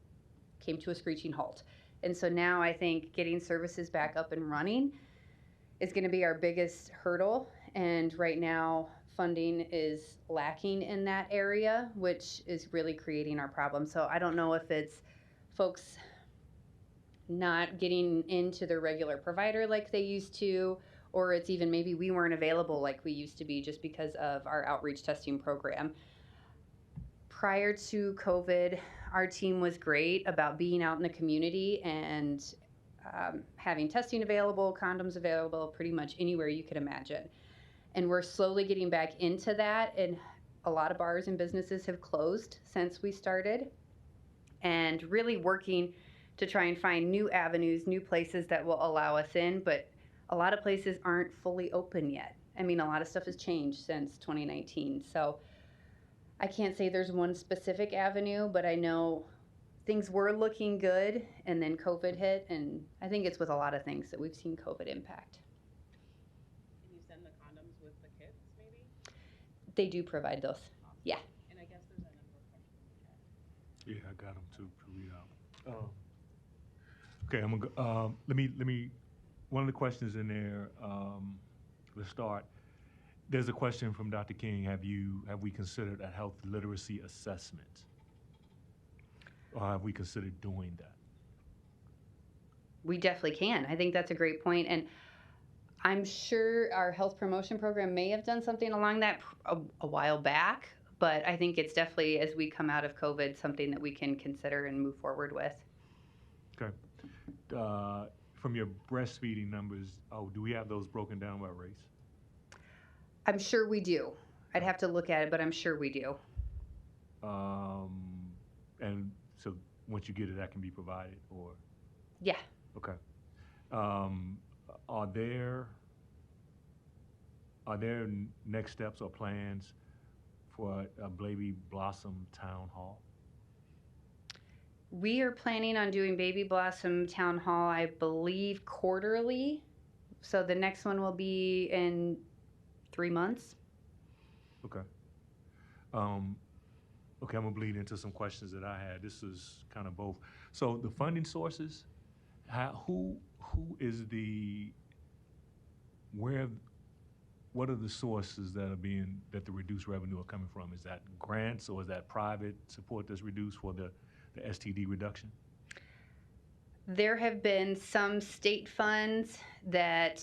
came to a screeching halt. And so now I think getting services back up and running is going to be our biggest hurdle. And right now, funding is lacking in that area, which is really creating our problem. So I don't know if it's folks not getting into their regular provider like they used to, or it's even maybe we weren't available like we used to be just because of our outreach testing program. Prior to COVID, our team was great about being out in the community and having testing available, condoms available, pretty much anywhere you could imagine. And we're slowly getting back into that, and a lot of bars and businesses have closed since we started, and really working to try and find new avenues, new places that will allow us in, but a lot of places aren't fully open yet. I mean, a lot of stuff has changed since 2019. So I can't say there's one specific avenue, but I know things were looking good, and then COVID hit, and I think it's with a lot of things that we've seen COVID impact. Can you send the condoms with the kits, maybe? They do provide those. Yeah. And I guess there's a number of questions in the chat. Yeah, I got them to read out. Okay, I'm gonna go, let me, one of the questions in there, let's start. There's a question from Dr. King. Have we considered a health literacy assessment? Or have we considered doing that? We definitely can. I think that's a great point. And I'm sure our health promotion program may have done something along that a while back, but I think it's definitely, as we come out of COVID, something that we can consider and move forward with. Okay. From your breastfeeding numbers, do we have those broken down by race? I'm sure we do. I'd have to look at it, but I'm sure we do. And so once you get it, that can be provided, or? Yeah. Okay. Are there next steps or plans for a Baby Blossom Town Hall? We are planning on doing Baby Blossom Town Hall, I believe, quarterly. So the next one will be in 3 months. Okay. Okay, I'm gonna bleed into some questions that I had. This is kind of both. So the funding sources, who is what are the sources that the reduced revenue are coming from? Is that grants, or is that private support that's reduced for the STD reduction? There have been some state funds that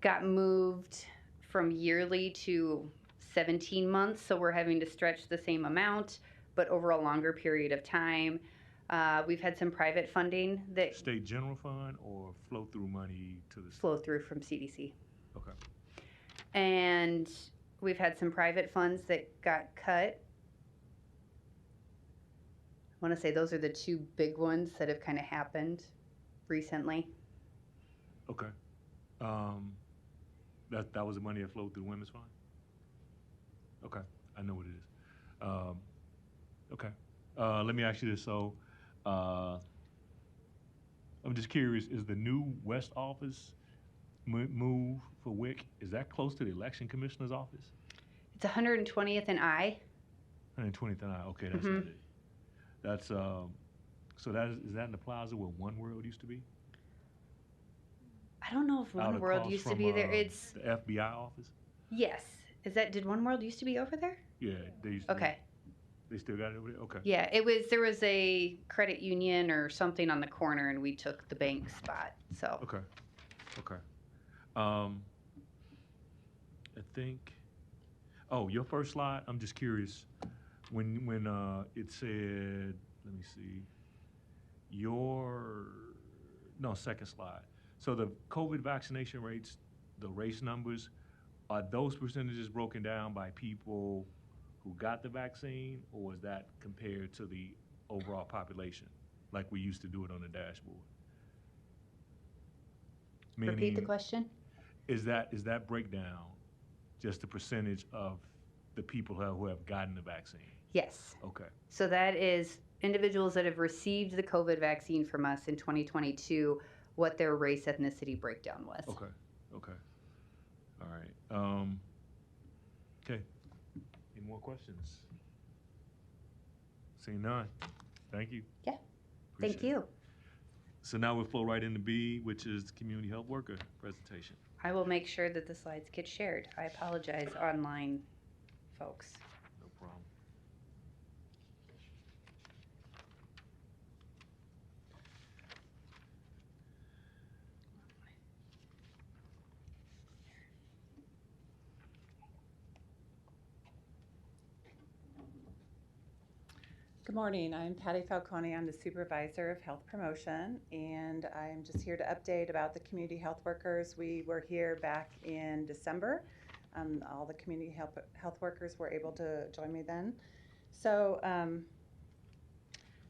got moved from yearly to 17 months, so we're having to stretch the same amount, but over a longer period of time. We've had some private funding that State general fund or flow through money to the flow through from CDC. Okay. And we've had some private funds that got cut. I want to say those are the two big ones that have kind of happened recently. Okay. That was the money that flowed through the Women's Fund? Okay, I know what it is. Okay, let me ask you this, so, I'm just curious, is the new West office move for WIC, is that close to the election commissioner's office? It's 120th and I. 120th and I, okay, that's not it. That's, so is that in the plaza where One World used to be? I don't know if Out One World across used to from, be there. It's, the FBI office? yes. Did One World used to be over there? Yeah, they used to. Okay. They still got it over there? Okay. Yeah, there was a credit union or something on the corner and we took the bank spot, so. Okay, okay. I think, oh, your first slide, I'm just curious, when it said, let me see, second slide. So the COVID vaccination rates, the race numbers, are those percentages broken down by people who got the vaccine, or is that compared to the overall population, like we used to do it on the dashboard? Repeat the Meaning, question? is that breakdown just the percentage of the people who have gotten the vaccine? Yes. Okay, So that is individuals that have received the COVID vaccine from us in 2022, what their race ethnicity breakdown was. okay, okay. All right. Okay. Any more questions? Seeing none. Thank you. Yeah. Thank Appreciate it. you. So now we'll flow right into B, which is the community health worker presentation. I will make sure that the slides get shared. I apologize, online folks. No problem. Good morning. I'm Patty Falcone. I'm the Supervisor of Health Promotion, and I'm just here to update about the community health workers. We were here back in December. All the community health workers were able to join me then. So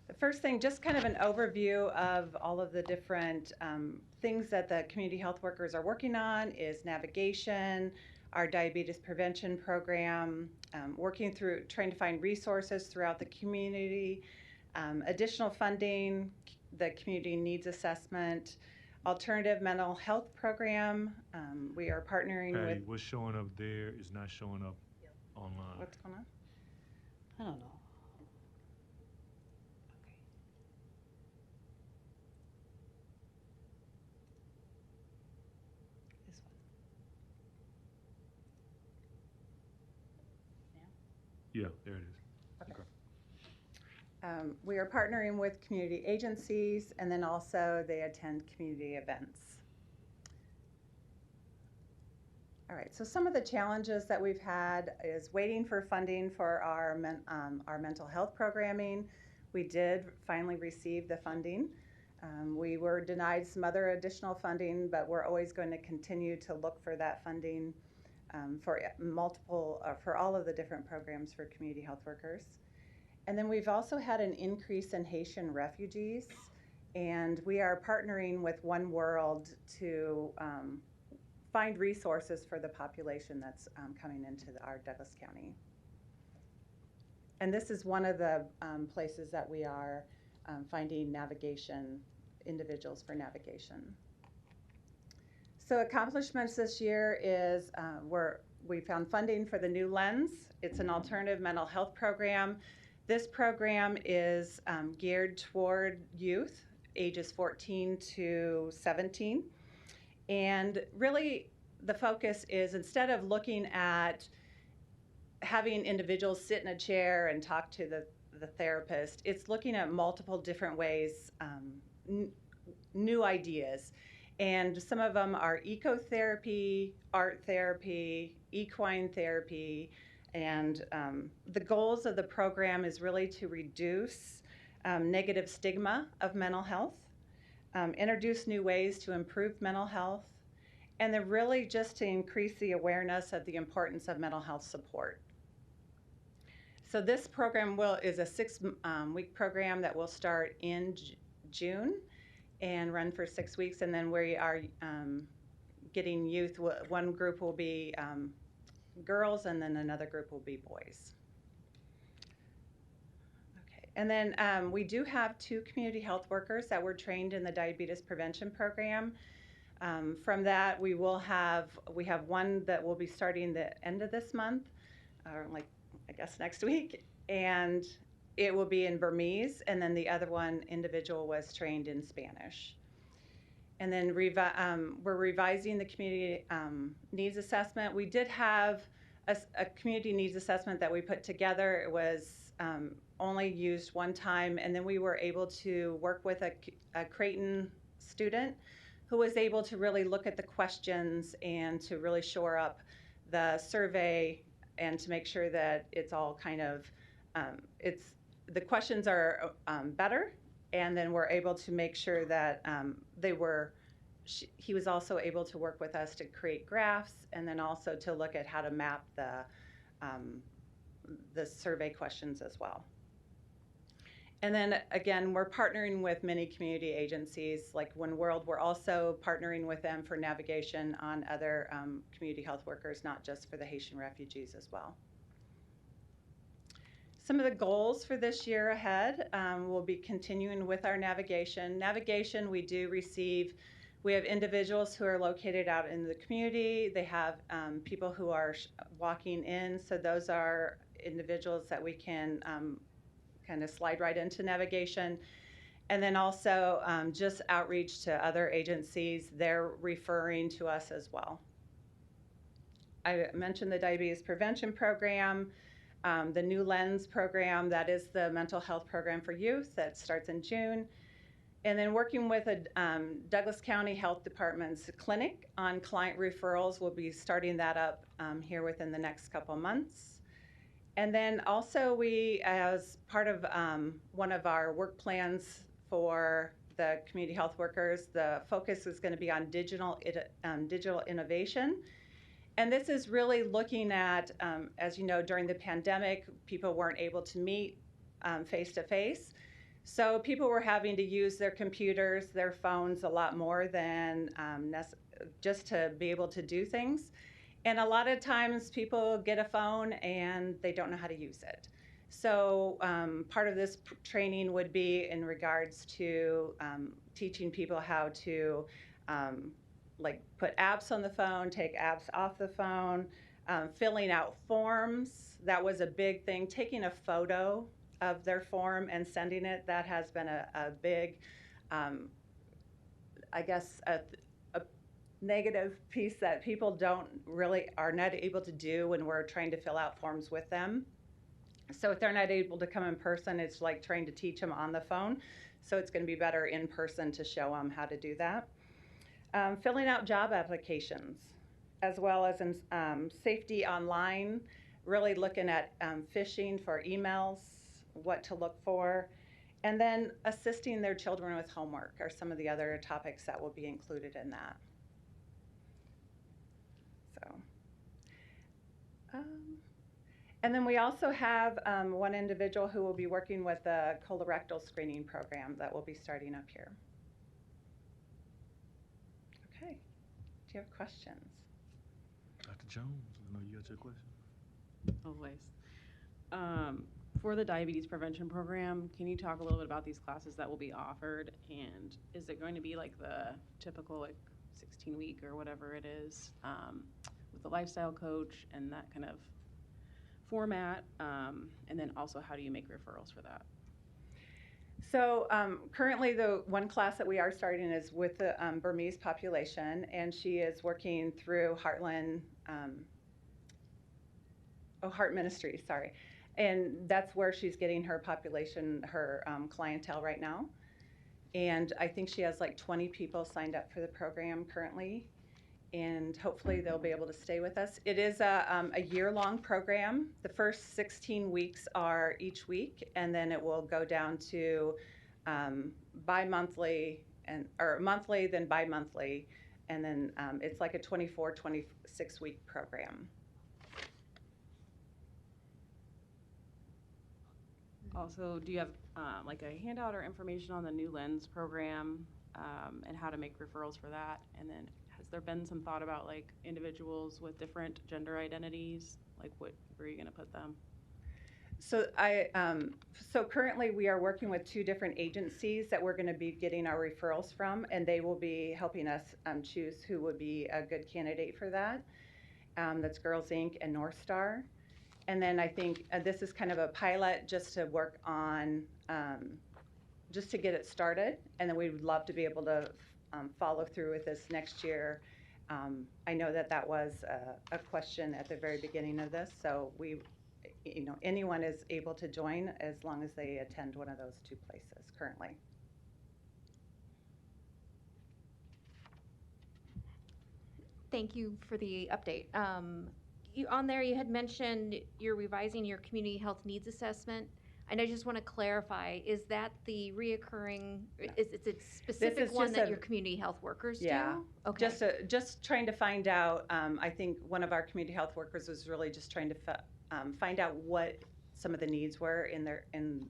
the first thing, just kind of an overview of all of the different things that the community health workers are working on is navigation, our diabetes prevention program, working through trying to find resources throughout the community, additional funding, the community needs assessment, alternative mental health program. We are partnering Patty, with. what's showing up there is not showing up online. What's going on? I don't know. This one. Yeah, there it is. We are partnering with community agencies, and then also they attend community events. All right, so some of the challenges that we've had is waiting for funding for our mental health programming. We did finally receive the funding. We were denied some other additional funding, but we're always going to continue to look for that funding for all of the different programs for community health workers. And then we've also had an increase in Haitian refugees, and we are partnering with One World to find resources for the population that's coming into our Douglas County. And this is one of the places that we are finding individuals for navigation. So accomplishments this year is we found funding for the new Lens. It's an alternative mental health program. This program is geared toward youth, ages 14 to 17. And really, the focus is instead of looking at having individuals sit in a chair and talk to the therapist, it's looking at multiple different ways, new ideas. And some of them are ecotherapy, art therapy, equine therapy, and the goals of the program is really to reduce negative stigma of mental health, introduce new ways to improve mental health, and then really just to increase the awareness of the importance of mental health support. So this program is a 6-week program that will start in June and run for 6 weeks, and then we are getting youth. One group will be girls, and then another group will be boys. Okay, and then we do have 2 community health workers that were trained in the diabetes prevention program. From that, we have one that will be starting the end of this month, or like I guess next week, and it will be in Burmese, and then the other one individual was trained in Spanish. And then we're revising the community needs assessment. We did have a community needs assessment that we put together. It was only used one time, and then we were able to work with a Creighton student who was able to really look at the questions and to really shore up the survey and to make sure that it's all kind of, the questions are better, and then we're able to make sure that he was also able to work with us to create graphs and then also to look at how to map the survey questions as well. And then again, we're partnering with many community agencies like One World. We're also partnering with them for navigation on other community health workers, not just for the Haitian refugees as well. Some of the goals for this year ahead, we'll be continuing with our navigation. Navigation, we have individuals who are located out in the community. They have people who are walking in, so those are individuals that we can kind of slide right into navigation. And then also just outreach to other agencies. They're referring to us as well. I mentioned the diabetes prevention program, the New Lens program, that is the mental health program for youth that starts in June. And then working with a Douglas County Health Department's clinic on client referrals. We'll be starting that up here within the next couple months. And then also we, as part of one of our work plans for the community health workers, the focus is going to be on digital innovation. And this is really looking at, as you know, during the pandemic, people weren't able to meet face-to-face. So people were having to use their computers, their phones a lot more than just to be able to do things. And a lot of times people get a phone and they don't know how to use it. So part of this training would be in regards to teaching people how to like put apps on the phone, take apps off the phone, filling out forms. That was a big thing. Taking a photo of their form and sending it, that has been a big, I guess, a negative piece that people are not able to do when we're trying to fill out forms with them. So if they're not able to come in person, it's like trying to teach them on the phone. So it's going to be better in person to show them how to do that. Filling out job applications, as well as in safety online, really looking at phishing for emails, what to look for, and then assisting their children with homework are some of the other topics that will be included in that. And then we also have one individual who will be working with the colorectal screening program that will be starting up here. Okay, do you have questions? Dr. Jones, I know you got your question. Always. For the diabetes prevention program, can you talk a little bit about these classes that will be offered? And is it going to be like the typical 16-week or whatever it is with the lifestyle coach and that kind of format? And then also, how do you make referrals for that? So currently the one class that we are starting is with the Burmese population, and she is working through Heartland, Heart Ministries, sorry. And that's where she's getting her population, her clientele right now. And I think she has like 20 people signed up for the program currently. And hopefully they'll be able to stay with us. It is a year-long program. The first 16 weeks are each week, and then it will go down to bi-monthly, or monthly, then bi-monthly. And then it's like a 24, 26-week program. Also, do you have like a handout or information on the New Lens program? and how to make referrals for that. And then has there been some thought about like individuals with different gender identities? Like where are you going to put them? So so currently we are working with 2 different agencies that we're going to be getting our referrals from, and they will be helping us choose who would be a good candidate for that. That's Girls Inc. and North Star. And then I think this is kind of a pilot just to work on, just to get it started. And then we would love to be able to follow through with this next year. I know that that was a question at the very beginning of this, so anyone is able to join as long as they attend one of those 2 places currently. Thank you for the update. On there, you had mentioned you're revising your community health needs assessment. And I just want to clarify, is that the reoccurring, is it a specific one that your community health workers do? Okay. Just trying to find out, I think one of our community health workers was really just trying to find out what some of the needs were in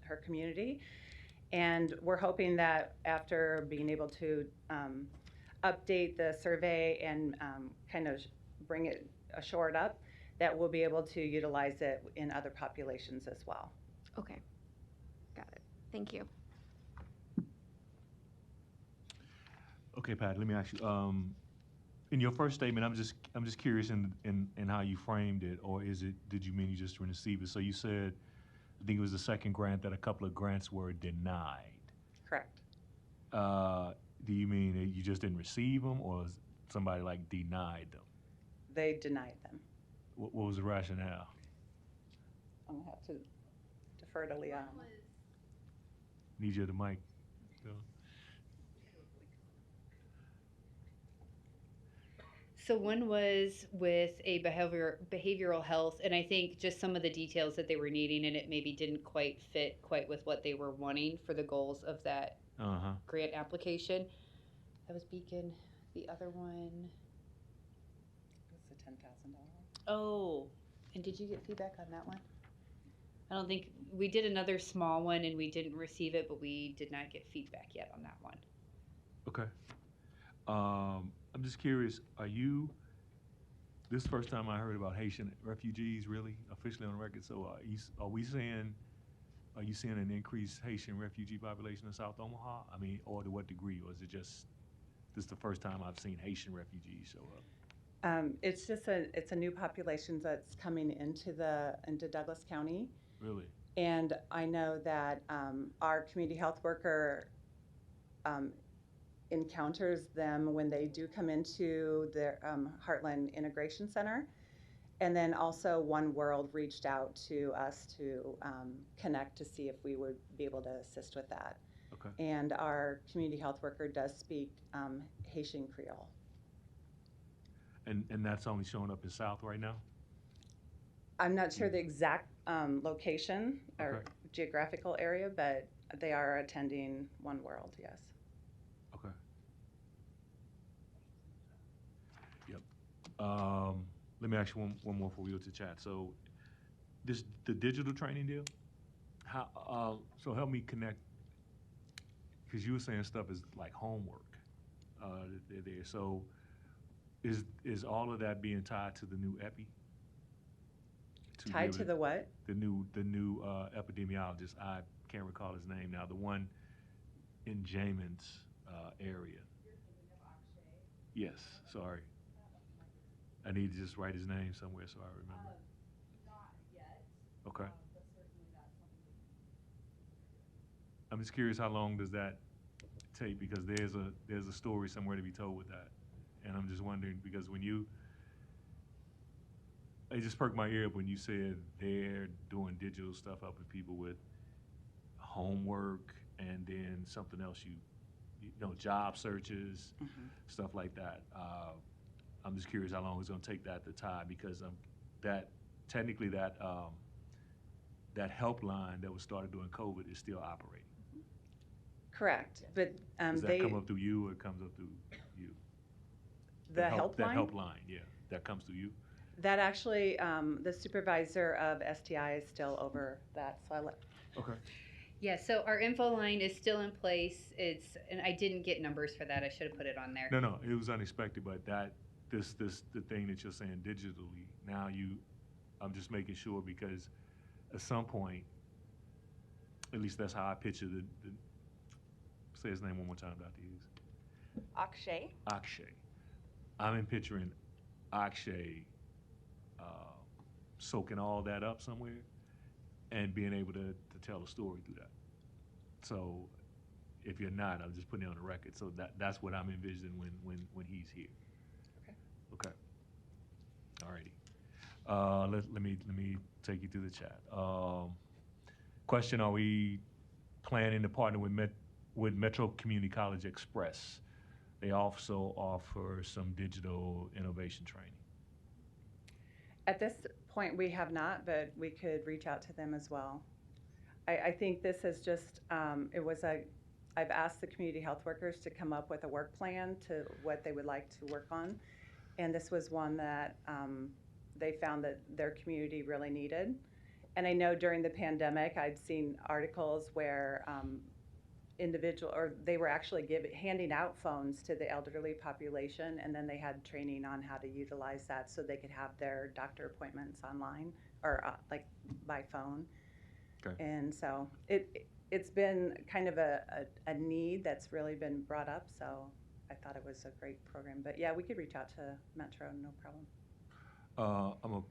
her community. And we're hoping that after being able to update the survey and kind of bring it shored up, that we'll be able to utilize it in other populations as well. Okay, got it. Thank you. Okay, Pat, let me ask you, in your first statement, I'm just curious in how you framed it, or did you mean you just received it? So you said, I think it was the second grant that a couple of grants were denied. Correct. Do you mean that you just didn't receive them, or somebody like denied them? They denied them. What was the rationale? I'm gonna have to defer to Leon. Need you at the mic. So one was with a behavioral health, and I think just some of the details that they were needing, and it maybe didn't quite fit with what they were wanting for the goals of that grant application. That was Beacon. The other one. It's the $10,000. Oh, and did you get feedback on that one? I don't think we did another small one, and we didn't receive it, but we did not get feedback yet on that one. Okay. I'm just curious, this is the first time I heard about Haitian refugees really officially on the record. So are you seeing an increased Haitian refugee population in South Omaha? I mean, or to what degree? Or is it just this is the first time I've seen Haitian refugees show up? It's just it's a new population that's coming into Douglas County. Really? And I know that our community health worker encounters them when they do come into their Heartland Integration Center. And then also One World reached out to us to connect to see if we would be able to assist with that. Okay. And our community health worker does speak Haitian Creole. And that's only showing up in South right now? I'm not sure the exact location or geographical area, but they are attending One World, yes. Okay. Yep. Let me ask you one more before we go to chat. So the digital training deal, so help me connect, because you were saying stuff is like homework there. So is all of that being tied to the new EPI? Tied to the what? The new epidemiologist. I can't recall his name now. The one in Jamin's area. Yes. Sorry. I need to just write his name somewhere so I remember. Not yet. Okay. But certainly that's something. I'm just curious, how long does that take? Because there's a story somewhere to be told with that, and I'm just wondering, because it just perked my ear up when you said they're doing digital stuff, helping people with homework, and then something else, job searches, stuff like that. I'm just curious how long it's going to take that to tie, because that helpline that was started during COVID is still operating. Correct, but Does that come up through you, or it comes up through you? The helpline? That helpline, yeah, that comes through you? That actually, the supervisor of STI is still over that, so I let. Okay. Yeah, so our info line is still in place. And I didn't get numbers for that. I should have put it on there. No, it was unexpected, but the thing that you're saying digitally, now I'm just making sure because at some point, at least that's how I picture say his name one more time, Dr. Hughes. Akshay. Akshay. I'm picturing Akshay soaking all that up somewhere and being able to tell a story through that. So if you're not, I'm just putting it on the record. So that's what I'm envisioning when he's here. Okay. Alrighty. Let me take you through the chat. Question: are we planning to partner with Metro Community College Express? They also offer some digital innovation training. At this point, we have not, but we could reach out to them as well. I think this is just, I've asked the community health workers to come up with a work plan to what they would like to work on. And this was one that they found that their community really needed. And I know during the pandemic, I'd seen articles where they were actually handing out phones to the elderly population, and then they had training on how to utilize that so they could have their doctor appointments online or like by phone. Okay. And so it's been kind of a need that's really been brought up. So I thought it was a great program. But yeah, we could reach out to Metro, no problem. I'm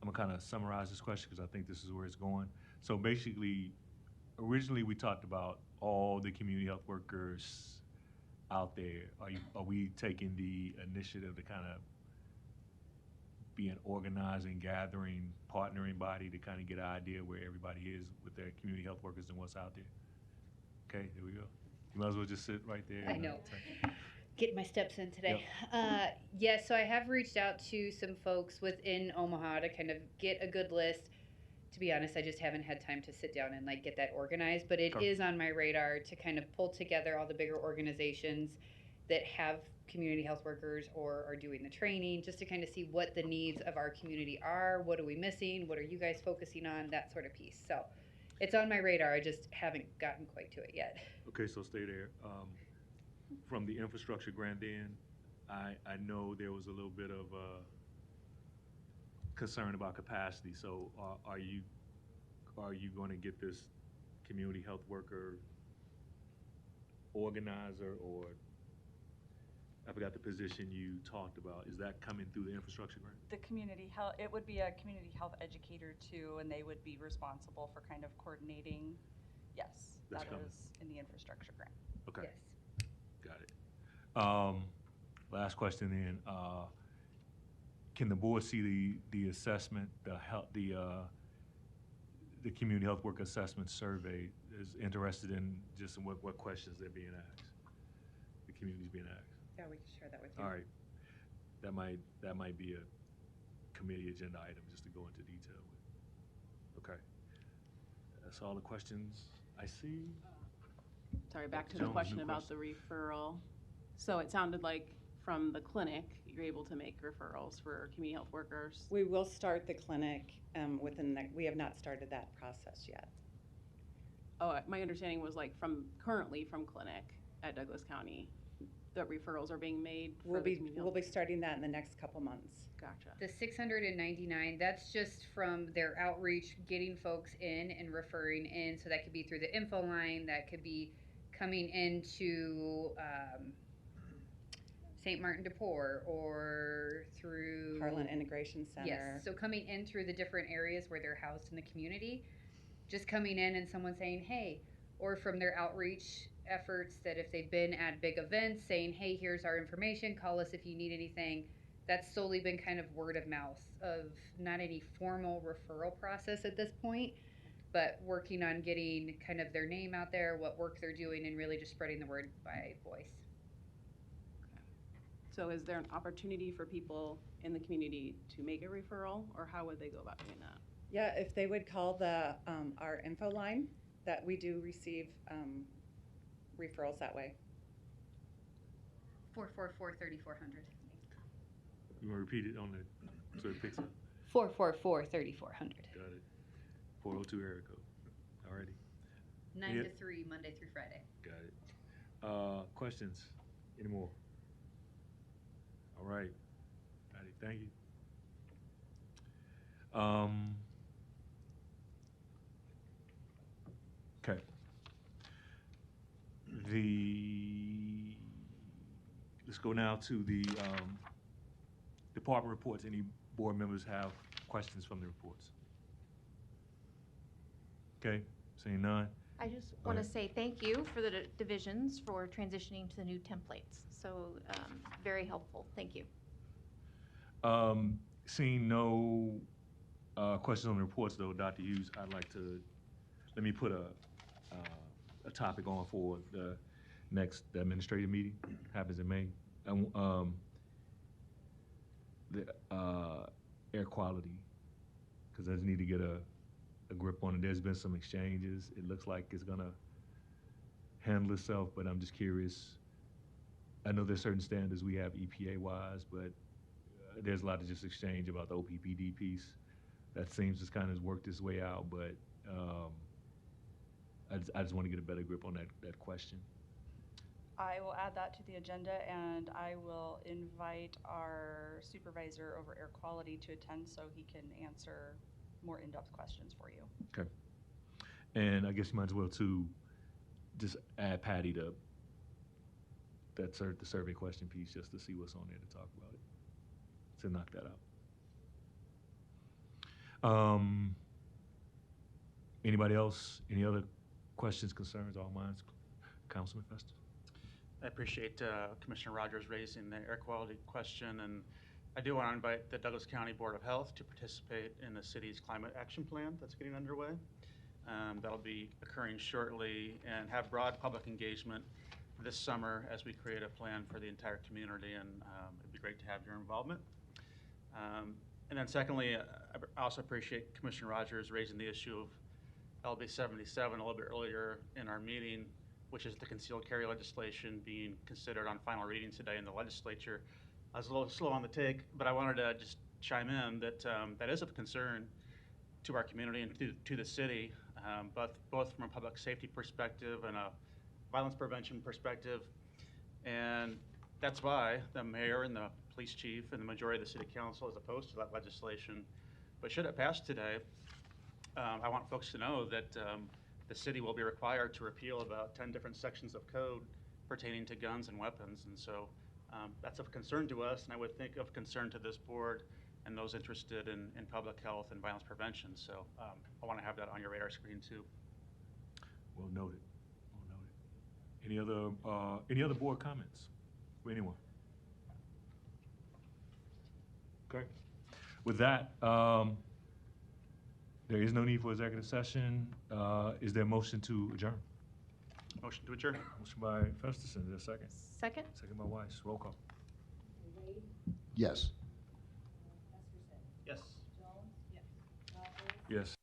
gonna kind of summarize this question because I think this is where it's going. So basically, originally we talked about all the community health workers out there. Are we taking the initiative to kind of be an organizing, gathering, partnering body to kind of get an idea where everybody is with their community health workers and what's out there? Okay, there we go. You might as well just sit right there. I know. Getting my steps in today. Yes, so I have reached out to some folks within Omaha to kind of get a good list. To be honest, I just haven't had time to sit down and like get that organized, but it is on my radar to kind of pull together all the bigger organizations that have community health workers or are doing the training, just to kind of see what the needs of our community are, what are we missing, what are you guys focusing on, that sort of piece. So it's on my radar, I just haven't gotten quite to it yet. Okay, so stay there. From the infrastructure grant then, I know there was a little bit of concern about capacity. So are you going to get this community health worker organizer, or I forgot the position you talked about. Is that coming through the infrastructure grant? The community health, it would be a community health educator too, and they would be responsible for kind of coordinating. Yes, That's that coming. is in the infrastructure grant. Okay. Yes. Got it. Last question then. Can the board see the assessment, the community health worker assessment survey is interested in just in what questions they're being asked? The community's being asked. Yeah, we can share that with you. All right. That might be a committee agenda item just to go into detail with. Okay. That's all the questions I see. Sorry, back to Jones, the question new about the referral. So it sounded like from the clinic, you're able to make referrals for community health workers. We will start the clinic we have not started that process yet. Oh, my understanding was like currently from clinic at Douglas County, the referrals are being made for the community We'll health. be starting that in the next couple months. Gotcha. The 699, that's just from their outreach, getting folks in and referring in. So that could be through the info line, that could be coming into St. Martin DePore or through Harlan Integration Center. Yes, so coming in through the different areas where they're housed in the community, just coming in and someone saying, hey, or from their outreach efforts that if they've been at big events saying, hey, here's our information, call us if you need anything. That's solely been kind of word of mouth, of not any formal referral process at this point, but working on getting kind of their name out there, what work they're doing, and really just spreading the word by voice. So is there an opportunity for people in the community to make a referral, or how would they go about doing that? Yeah, if they would call our info line, that we do receive referrals that way. 444-3400. You want to repeat it on so it picks up? 444-3400. Got it. 402 area code. All Alrighty, 9 Yeah. to 3, Monday through Friday. got it. Questions? Any more? All right. Patty, thank you. Okay. Let's go now to the department reports. Any board members have questions from the reports? Okay, seeing none. I just Go want to ahead. say thank you for the divisions for transitioning to the new templates. So very helpful. Thank you. Seeing no questions on the reports, though, Dr. Hughes, I'd like to, let me put a topic on for the next administrative meeting, happens in May. The air quality, because I just need to get a grip on it. There's been some exchanges. It looks like it's gonna handle itself, but I'm just curious. I know there's certain standards we have EPA-wise, but there's a lot of just exchange about the OPPD piece. That seems to kind of work its way out, but I just want to get a better grip on that question. I will add that to the agenda, and I will invite our supervisor over air quality to attend so he can answer more in-depth questions for you. Okay. And I guess you might as well too, just add Patty to the survey question piece just to see what's on there to talk about it, to knock that out. Anybody else? Any other questions, concerns, all minds? Councilman Festus? I appreciate Commissioner Rogers raising the air quality question, and I do want to invite the Douglas County Board of Health to participate in the city's climate action plan that's getting underway. That'll be occurring shortly, and have broad public engagement this summer as we create a plan for the entire community, and it'd be great to have your involvement. And then secondly, I also appreciate Commissioner Rogers raising the issue of LB 77 a little bit earlier in our meeting, which is the concealed carry legislation being considered on final reading today in the legislature. I was a little slow on the take, but I wanted to just chime in that that is of concern to our community and to the city, both from a public safety perspective and a violence prevention perspective. And that's why the mayor and the police chief and the majority of the city council is opposed to that legislation. But should it pass today, I want folks to know that the city will be required to repeal about 10 different sections of code pertaining to guns and weapons. And so that's of concern to us, and I would think of concern to this board and those interested in public health and violence prevention. So I want to have that on your radar screen too. Well noted. Well noted. Any other board comments from anyone? Okay. With that, there is no need for executive session. Is there a motion to adjourn? Motion to adjourn. Motion by Festerson, is there a second? Second? Second by Weiss, roll call. Yes. Yes. Yes.